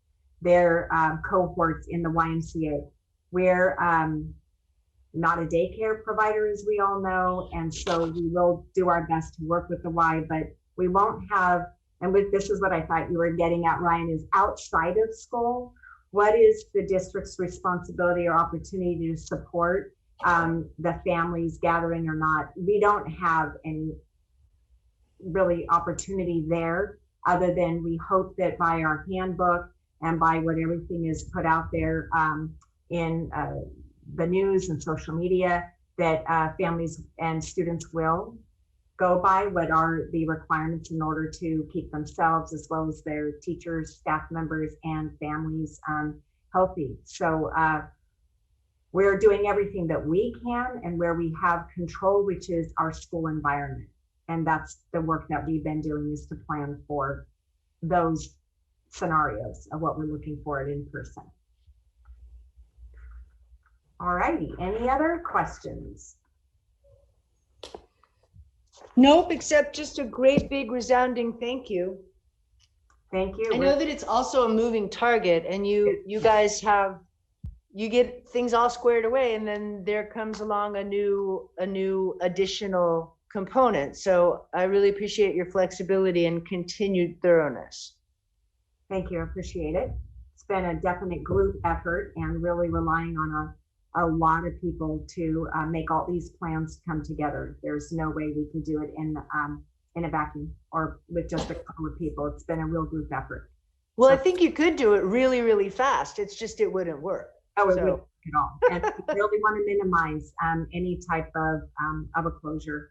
their cohorts in the YMCA. We're not a daycare provider, as we all know, and so we will do our best to work with the Y, but we won't have, and with this is what I thought you were getting at, Ryan, is outside of school, what is the district's responsibility or opportunity to support the families gathering or not? We don't have any really opportunity there, other than we hope that by our handbook and by what everything is put out there in the news and social media, that families and students will go by what are the requirements in order to keep themselves as well as their teachers, staff members, and families healthy. So we're doing everything that we can and where we have control, which is our school environment. And that's the work that we've been doing, is to plan for those scenarios of what we're looking for in person. All righty, any other questions? Nope, except just a great big resounding thank you. Thank you. I know that it's also a moving target, and you guys have, you get things all squared away, and then there comes along a new additional component. So I really appreciate your flexibility and continued thoroughness. Thank you, I appreciate it. It's been a definite group effort and really relying on a lot of people to make all these plans come together. There's no way we could do it in a vacuum or with just a couple of people. It's been a real group effort. Well, So, I think you could do it really, really fast. It's just, it wouldn't work. oh, it So- wouldn't at all. And we really want to minimize any type of a closure.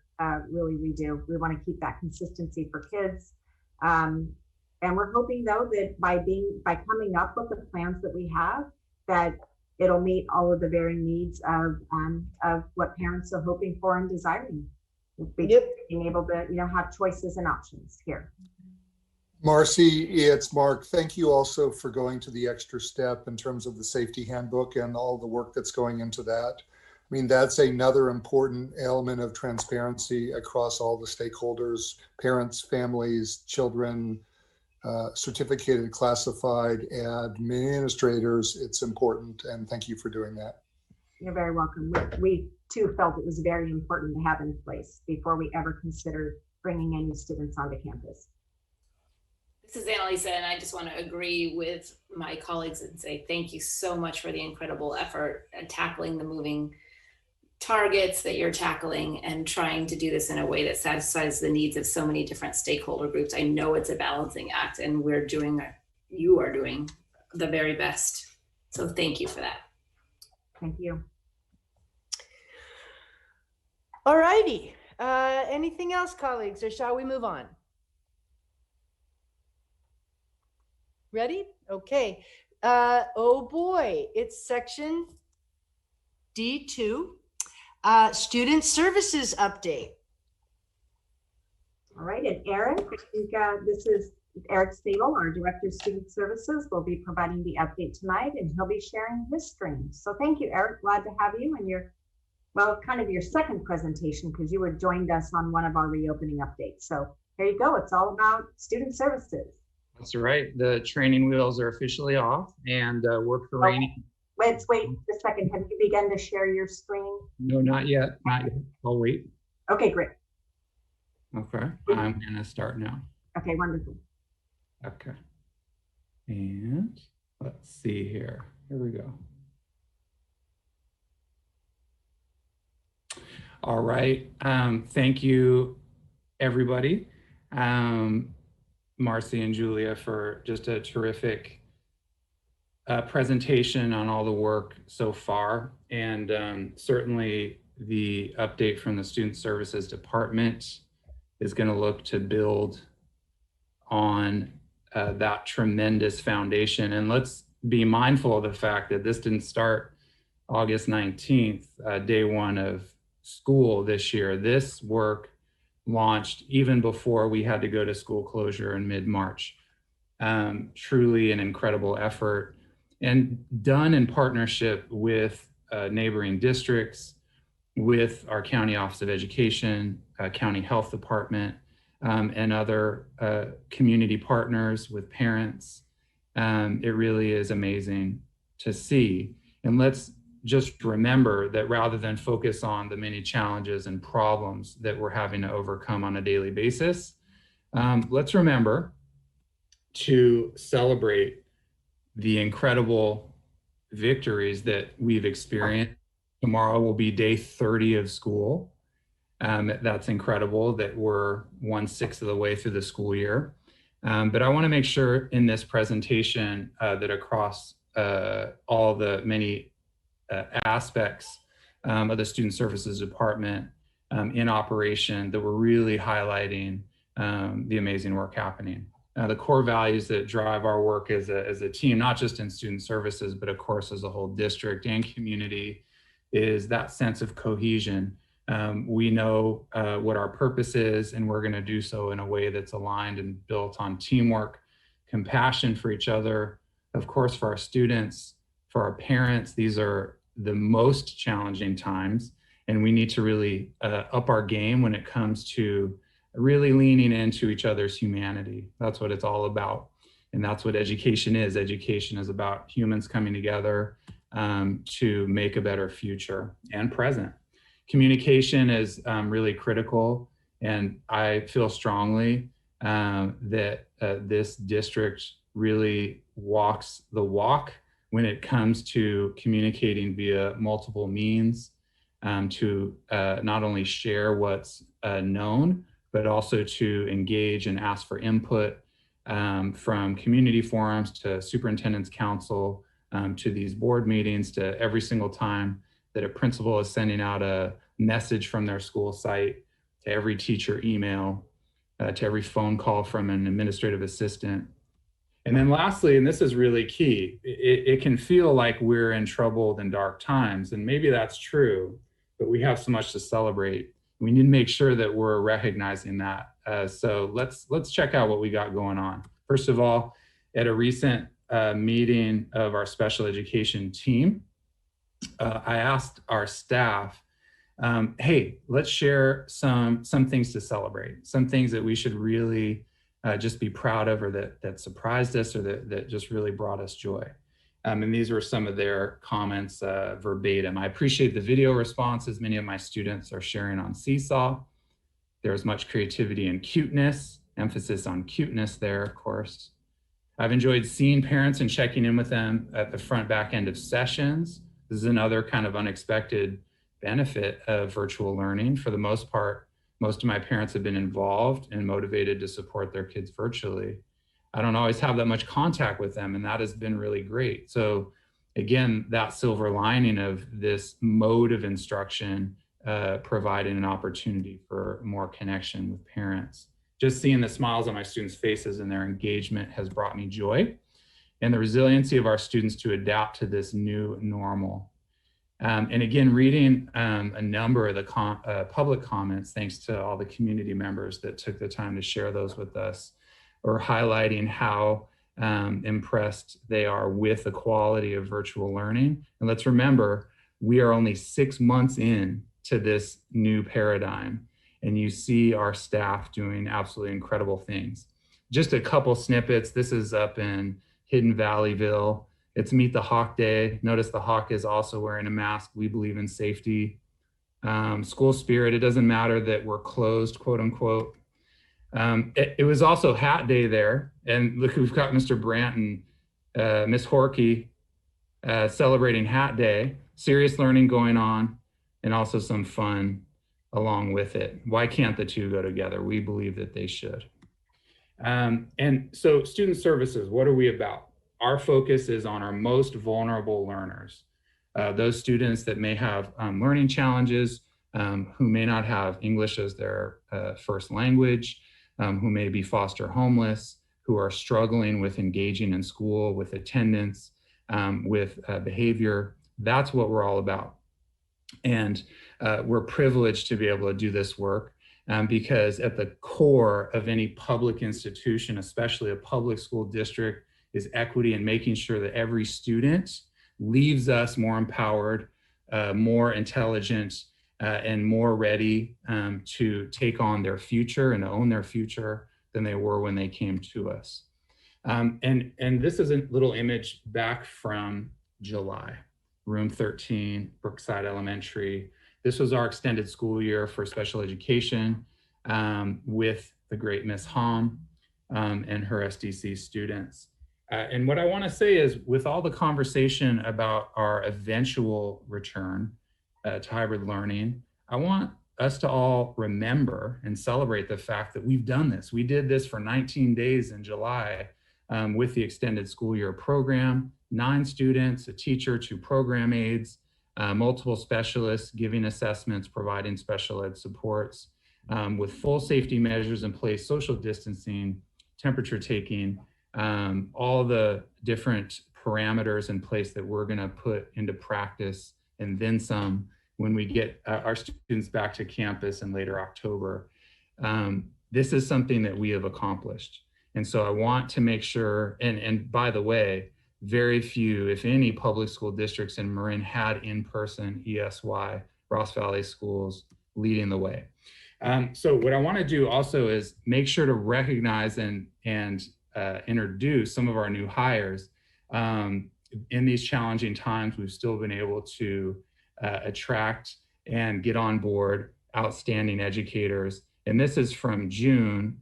Really, we do. We want to keep that consistency for kids. And we're hoping, though, that by coming up with the plans that we have, that it'll meet all of the varying needs of what parents are hoping for and desiring. Yep. Being able to, have choices and options here. Marcy, it's Mark. Thank you also for going to the extra step in terms of the safety handbook and all the work that's going into that. I mean, that's another important element of transparency across all the stakeholders, parents, families, children, certificated, classified, administrators. It's important, and thank you for doing that. You're very welcome. We too felt it was very important to have in place before we ever considered bringing any students onto campus. This is Annalisa, and I just want to agree with my colleagues and say thank you so much for the incredible effort at tackling the moving targets that you're tackling and trying to do this in a way that satisfies the needs of so many different stakeholder groups. I know it's a balancing act, and you are doing the very best. So thank you for that. Thank you. All righty. Anything else, colleagues, or shall we move on? Ready? Okay. Oh boy, it's section D2, student services update. All right, and Eric, I think this is Eric Stable, our Director of Student Services, will be providing the update tonight, and he'll be sharing his screen. So thank you, Eric. Glad to have you and kind of your second presentation, because you had joined us on one of our reopening updates. So there you go. It's all about student services. That's right. The training wheels are officially off, and work for Rainy. Let's wait a second. Have you begun to share your screen? No, not yet. Not yet. I'll wait. Okay, great. Okay. I'm going to start now. Okay, wonderful. Okay. And let's see here. Here we go. All right. Thank you, everybody. Marcy and Julia, for just a terrific presentation on all the work so far. And certainly the update from the Student Services Department is going to look to build on that tremendous foundation. And let's be mindful of the fact that this didn't start August 19th, day one of school this year. This work launched even before we had to go to school closure in mid-March. Truly an incredible effort, and done in partnership with neighboring districts, with our County Office of Education, County Health Department, and other community partners with parents. It really is amazing to see. And let's just remember that rather than focus on the many challenges and problems that we're having to overcome on a daily basis, let's remember to celebrate the incredible victories that we've experienced. Tomorrow will be day 30 of school. That's incredible that we're 1/6 of the way through the school year. But I want to make sure in this presentation that across all the many aspects of the Student Services Department in operation, that we're really highlighting the amazing work happening. The core values that drive our work as a team, not just in student services, but of course as a whole district and community, is that sense of cohesion. We know what our purpose is, and we're going to do so in a way that's aligned and built on teamwork, compassion for each other, of course, for our students, for our parents. These are the most challenging times, and we need to really up our game when it comes to really leaning into each other's humanity. That's what it's all about. And that's what education is. Education is about humans coming together to make a better future and present. Communication is really critical. And I feel strongly that this district really walks the walk when it comes to communicating via multiple means to not only share what's known, but also to engage and ask for input from community forums to superintendent's council to these board meetings, to every single time that a principal is sending out a message from their school site, to every teacher email, to every phone call from an administrative assistant. And then lastly, and this is really key, it can feel like we're in troubled and dark times, and maybe that's true, but we have so much to celebrate. We need to make sure that we're recognizing that. So let's check out what we got going on. First of all, at a recent meeting of our special education team, I asked our staff, hey, let's share some things to celebrate, some things that we should really just be proud of, or that surprised us, or that just really brought us joy. And these were some of their comments verbatim. I appreciate the video responses many of my students are sharing on Seesaw. There's much creativity and cuteness, emphasis on cuteness there, of course. I've enjoyed seeing parents and checking in with them at the front back end of sessions. This is another kind of unexpected benefit of virtual learning. For the most part, most of my parents have been involved and motivated to support their kids virtually. I don't always have that much contact with them, and that has been really great. So again, that silver lining of this mode of instruction providing an opportunity for more connection with parents. Just seeing the smiles on my students' faces and their engagement has brought me joy, and the resiliency of our students to adapt to this new normal. And again, reading a number of the public comments, thanks to all the community members that took the time to share those with us, or highlighting how impressed they are with the quality of virtual learning. And let's remember, we are only 6 months in to this new paradigm, and you see our staff doing absolutely incredible things. Just a couple snippets. This is up in Hidden Valleyville. It's Meet the Hawk Day. Notice the hawk is also wearing a mask. We believe in safety. School spirit, it doesn't matter that we're closed, quote unquote. It was also Hat Day there. And look, we've got Mr. Brandt and Miss Horkey celebrating Hat Day. Serious learning going on, and also some fun along with it. Why can't the two go together? We believe that they should. And so student services, what are we about? Our focus is on our most vulnerable learners, those students that may have learning challenges, who may not have English as their first language, who may be foster homeless, who are struggling with engaging in school, with attendance, with behavior. That's what we're all about. And we're privileged to be able to do this work because at the core of any public institution, especially a public school district, is equity and making sure that every student leaves us more empowered, more intelligent, and more ready to take on their future and own their future than they were when they came to us. And this is a little image back from July, room 13, Brookside Elementary. This was our extended school year for special education with the great Miss Hom and her SDC students. And what I want to say is, with all the conversation about our eventual return to hybrid learning, I want us to all remember and celebrate the fact that we've done this. We did this for 19 days in July with the extended school year program, 9 students, a teacher, 2 program aides, multiple specialists giving assessments, providing special ed supports with full safety measures in place, social distancing, temperature taking, all the different parameters in place that we're going to put into practice, and then some when we get our students back to campus in later October. This is something that we have accomplished. And so I want to make sure, and by the way, very few, if any, public school districts in Marin had in-person ESY, Ross Valley Schools leading the way. So what I want to do also is make sure to recognize and introduce some of our new hires. In these challenging times, we've still been able to attract and get on board outstanding educators. And this is from June,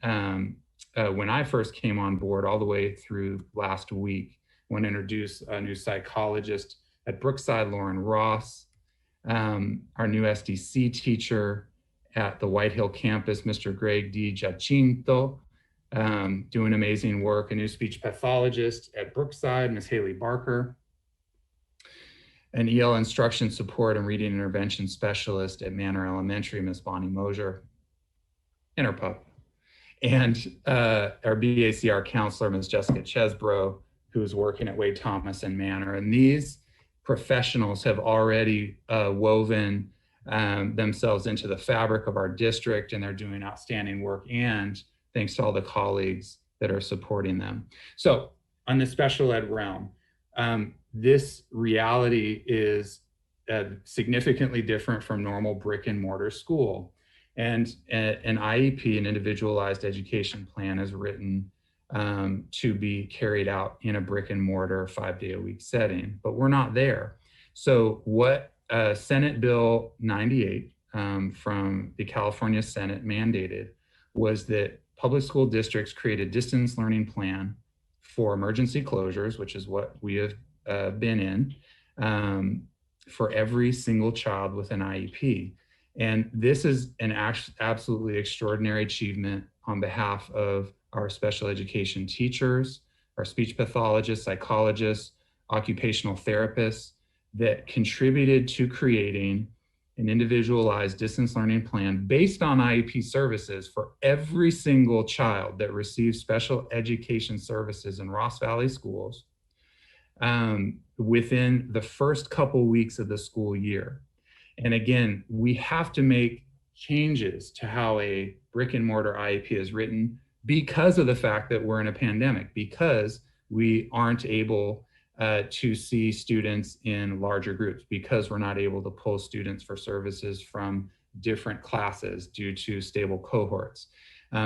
when I first came on board, all the way through last week, when I introduced a new psychologist at Brookside, Lauren Ross, our new SDC teacher at the White Hill campus, Mr. Greg Di Giacinto, doing amazing work, a new speech pathologist at Brookside, Ms. Haley Barker, an EL instruction support and reading intervention specialist at Manor Elementary, Ms. Bonnie Mosier, and her pup. And our BACR counselor, Ms. Jessica Chesbro, who's working at Wade Thomas and Manor. And these professionals have already woven themselves into the fabric of our district, and they're doing outstanding work, and thanks to all the colleagues that are supporting them. So on the special ed realm, this reality is significantly different from normal brick and mortar school. And an IEP, an individualized education plan, is written to be carried out in a brick and mortar 5-day-a-week setting, but we're not there. So what Senate Bill 98 from the California Senate mandated was that public school districts create a distance learning plan for emergency closures, which is what we have been in, for every single child with an IEP. And this is an absolutely extraordinary achievement on behalf of our special education teachers, our speech pathologists, psychologists, occupational therapists that contributed to creating an individualized distance learning plan based on IEP services for every single child that receives special education services in Ross Valley schools within the first couple weeks of the school year. And again, we have to make changes to how a brick and mortar IEP is written because of the fact that we're in a pandemic, because we aren't able to see students in larger groups, because we're not able to pull students for services from different classes due to stable cohorts,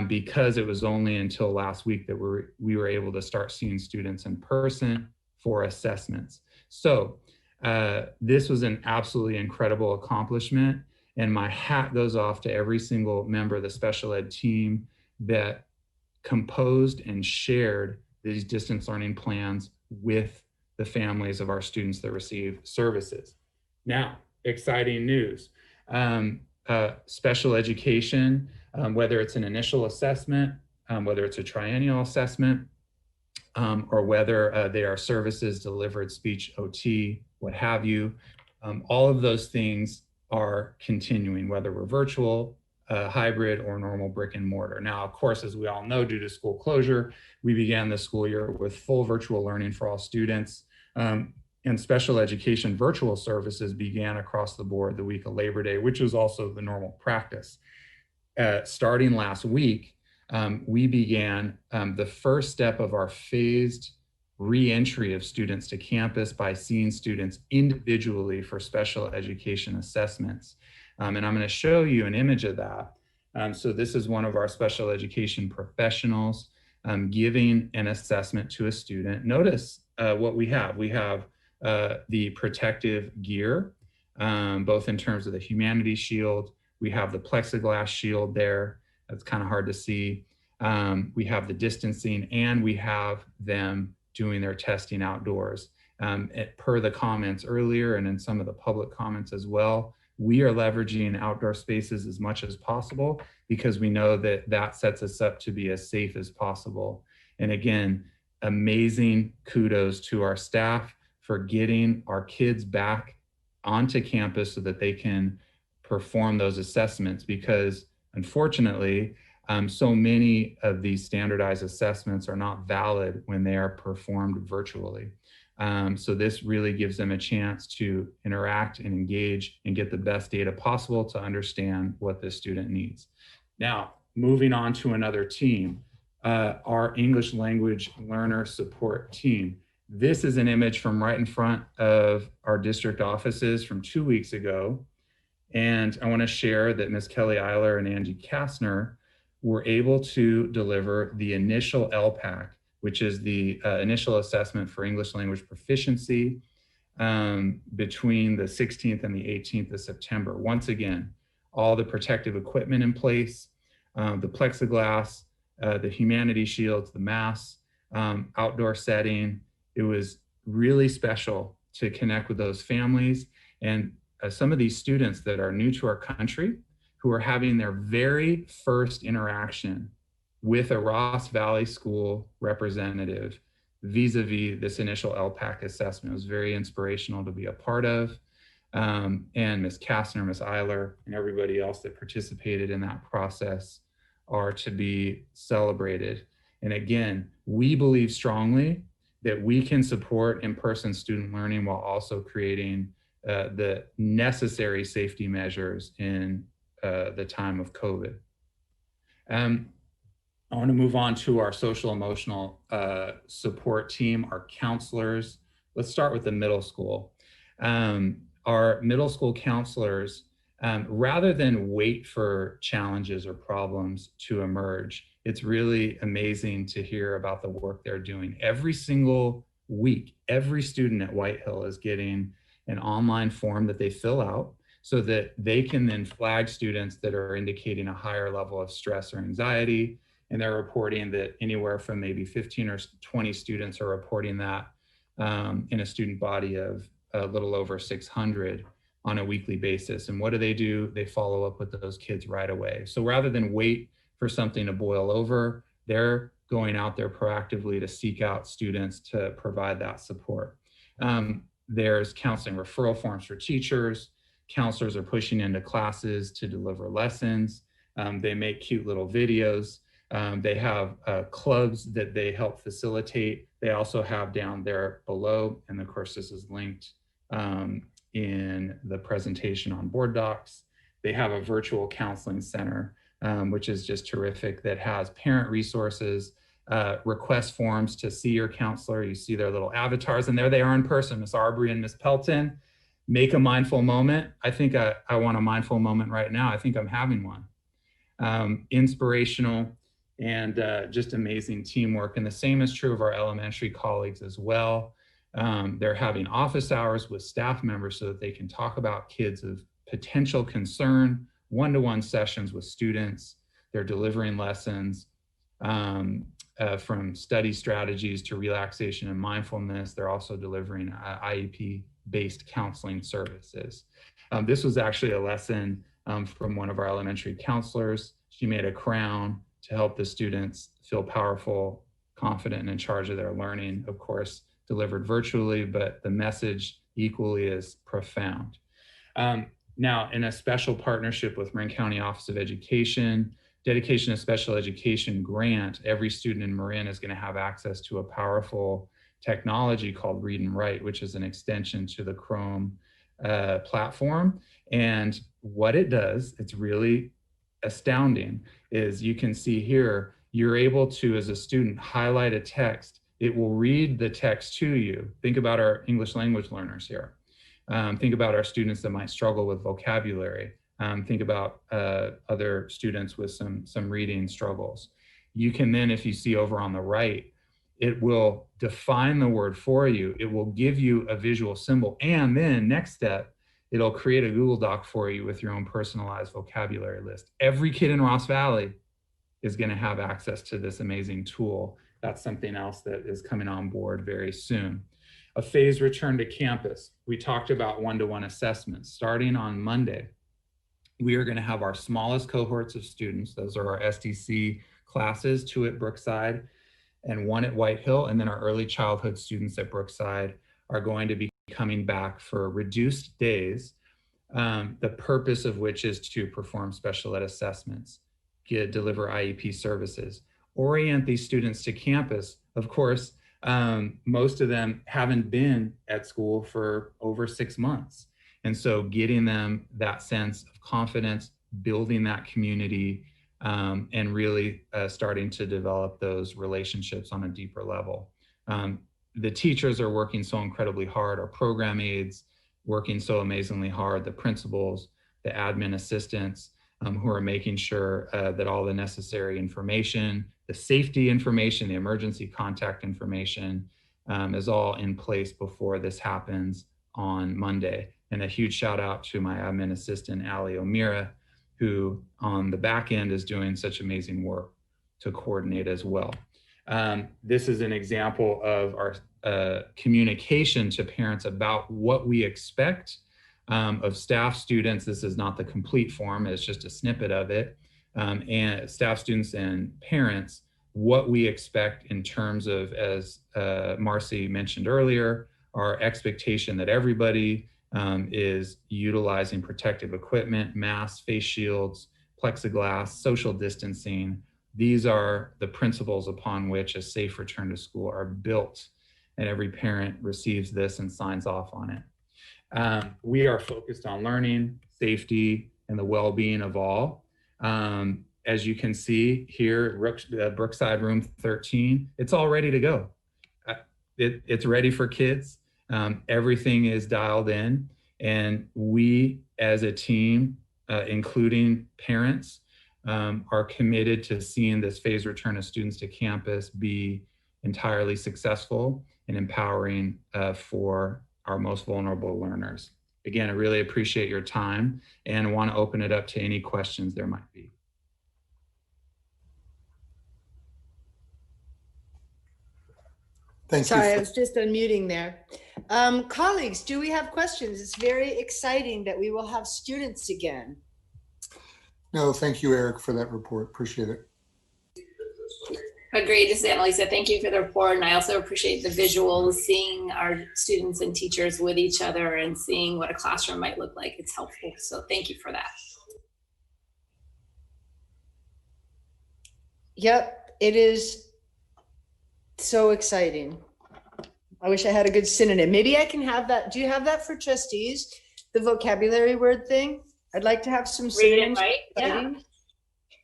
because it was only until last week that we were able to start seeing students in person for assessments. So this was an absolutely incredible accomplishment, and my hat goes off to every single member of the special ed team that composed and shared these distance learning plans with the families of our students that receive services. Now, exciting news. Special education, whether it's an initial assessment, whether it's a triennial assessment, or whether they are services delivered, speech, OT, what have you, all of those things are continuing, whether we're virtual, hybrid, or normal brick and mortar. Now, of course, as we all know, due to school closure, we began the school year with full virtual learning for all students. And special education virtual services began across the board the week of Labor Day, which was also the normal practice. Starting last week, we began the first step of our phased re-entry of students to campus by seeing students individually for special education assessments. And I'm going to show you an image of that. So this is one of our special education professionals giving an assessment to a student. Notice what we have. We have the protective gear, both in terms of the humanity shield. We have the plexiglass shield there. That's kind of hard to see. We have the distancing, and we have them doing their testing outdoors. Per the comments earlier and in some of the public comments as well, we are leveraging outdoor spaces as much as possible because we know that that sets us up to be as safe as possible. And again, amazing kudos to our staff for getting our kids back onto campus so that they can perform those assessments, because unfortunately, so many of these standardized assessments are not valid when they are performed virtually. So this really gives them a chance to interact and engage and get the best data possible to understand what the student needs. Now, moving on to another team, our English language learner support team. This is an image from right in front of our district offices from 2 weeks ago. And I want to share that Ms. Kelly Eiler and Angie Kastner were able to deliver the initial LPAC, which is the initial assessment for English language proficiency, between the 16th and the 18th of September. Once again, all the protective equipment in place, the plexiglass, the humanity shields, the masks, outdoor setting. It was really special to connect with those families and some of these students that are new to our country, who are having their very first interaction with a Ross Valley School representative vis-a-vis this initial LPAC assessment. It was very inspirational to be a part of. And Ms. Kastner, Ms. Eiler, and everybody else that participated in that process are to be celebrated. And again, we believe strongly that we can support in-person student learning while also creating the necessary safety measures in the time of COVID. I want to move on to our social emotional support team, our counselors. Let's start with the middle school. Our middle school counselors, rather than wait for challenges or problems to emerge, it's really amazing to hear about the work they're doing. Every single week, every student at White Hill is getting an online form that they fill out so that they can then flag students that are indicating a higher level of stress or anxiety. And they're reporting that anywhere from maybe 15 or 20 students are reporting that in a student body of a little over 600 on a weekly basis. And what do? They follow up with those kids right away. So rather than wait for something to boil over, they're going out there proactively to seek out students to provide that support. There's counseling referral forms for teachers. Counselors are pushing into classes to deliver lessons. They make cute little videos. They have clubs that they help facilitate. They also have down there below, and of course this is linked in the presentation on board docs. They have a virtual counseling center, which is just terrific, that has parent resources, request forms to see your counselor. You see their little avatars, and there they are in person, Miss Arbery and Miss Pelton. Make a mindful moment. I think I want a mindful moment right now. I think I'm having one. Inspirational and just amazing teamwork. And the same is true of our elementary colleagues as well. They're having office hours with staff members so that they can talk about kids of potential concern, one-to-one sessions with students. They're delivering lessons from study strategies to relaxation and mindfulness. They're also delivering IEP-based counseling services. This was actually a lesson from one of our elementary counselors. She made a crown to help the students feel powerful, confident, and in charge of their learning, of course, delivered virtually, but the message equally is profound. Now, in a special partnership with Marin County Office of Education, Dedication to Special Education grant, every student in Marin is going to have access to a powerful technology called Read and Write, which is an extension to the Chrome platform. And what it does, it's really astounding, is you can see here, you're able to, as a student, highlight a text. It will read the text to you. Think about our English language learners here. Think about our students that might struggle with vocabulary. Think about other students with some reading struggles. You can then, if you see over on the right, it will define the word for you. It will give you a visual symbol. And then next step, it'll create a Google Doc for you with your own personalized vocabulary list. Every kid in Ross Valley is going to have access to this amazing tool. That's something else that is coming on board very soon. A phased return to campus. We talked about one-to-one assessments. Starting on Monday, we are going to have our smallest cohorts of students. Those are our SDC classes, 2 at Brookside and 1 at White Hill. And then our early childhood students at Brookside are going to be coming back for reduced days, the purpose of which is to perform special ed assessments, deliver IEP services, orient these students to campus. Of course, most of them haven't been at school for over 6 months. And so getting them that sense of confidence, building that community, and really starting to develop those relationships on a deeper level. The teachers are working so incredibly hard, our program aides working so amazingly hard, the principals, the admin assistants, who are making sure that all the necessary information, the safety information, the emergency contact information is all in place before this happens on Monday. And a huge shout out to my admin assistant, Ali O'Meara, who on the back end is doing such amazing work to coordinate as well. This is an example of our communication to parents about what we expect of staff, students. This is not the complete form, it's just a snippet of it. And staff, students, and parents, what we expect in terms of, as Marcy mentioned earlier, our expectation that everybody is utilizing protective equipment, masks, face shields, plexiglass, social distancing. These are the principles upon which a safe return to school are built, and every parent receives this and signs off on it. We are focused on learning, safety, and the well-being of all. As you can see here, Brookside Room 13, it's all ready to go. It's ready for kids. Everything is dialed in, and we as a team, including parents, are committed to seeing this phased return of students to campus be entirely successful and empowering for our most vulnerable learners. Again, I really appreciate your time and want to open it up to any questions there might be. Thank Sorry, I you. was just unmuting there. Colleagues, do we have questions? It's very exciting that we will have students again. No, thank you, Eric, for that report. Appreciate it. Agreed. This is Annalisa. Thank you for the report. And I also appreciate the visuals, seeing our students and teachers with each other and seeing what a classroom might look like. It's helpful. So thank you for that. Yep, it is so exciting. I wish I had a good synonym. Maybe I can have that. Do you have that for trustees? The vocabulary word thing? I'd like to have some synonyms. Read it, right?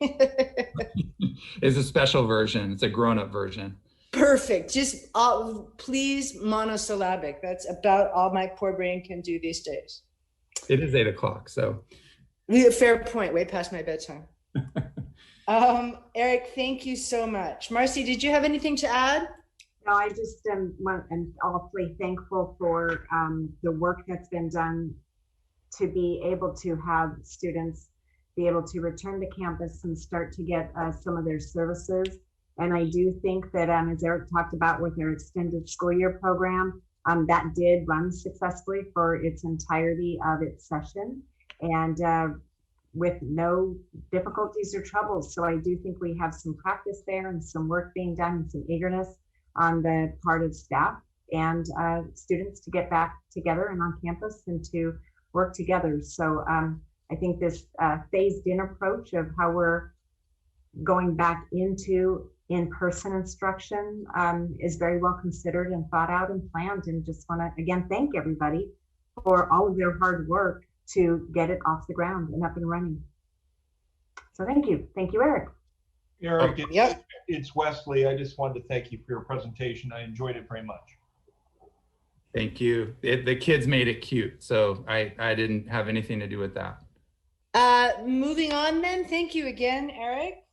Yeah. It's a special version. It's a grown-up version. Perfect. Just please monosyllabic. That's about all my poor brain can do these days. It is 8 o'clock, so. Fair point. Way past my bedtime. Eric, thank you so much. Marcy, did you have anything to add? No, I just am awfully thankful for the work that's been done to be able to have students be able to return to campus and start to get some of their services. And I do think that, as Eric talked about with their extended school year program, that did run successfully for its entirety of its session, and with no difficulties or troubles. So I do think we have some practice there and some work being done and some eagerness on the part of staff and students to get back together and on campus and to work together. So I think this phased in approach of how we're going back into in-person instruction is very well considered and thought out and planned, and just want to again thank everybody for all of their hard work to get it off the ground and up and running. So thank you, Eric. Eric, it's Wesley. I just wanted to thank you for your presentation. I enjoyed it very much. Thank you. The kids made it cute, so I didn't have anything to do with that. Moving on then, thank you again, Eric.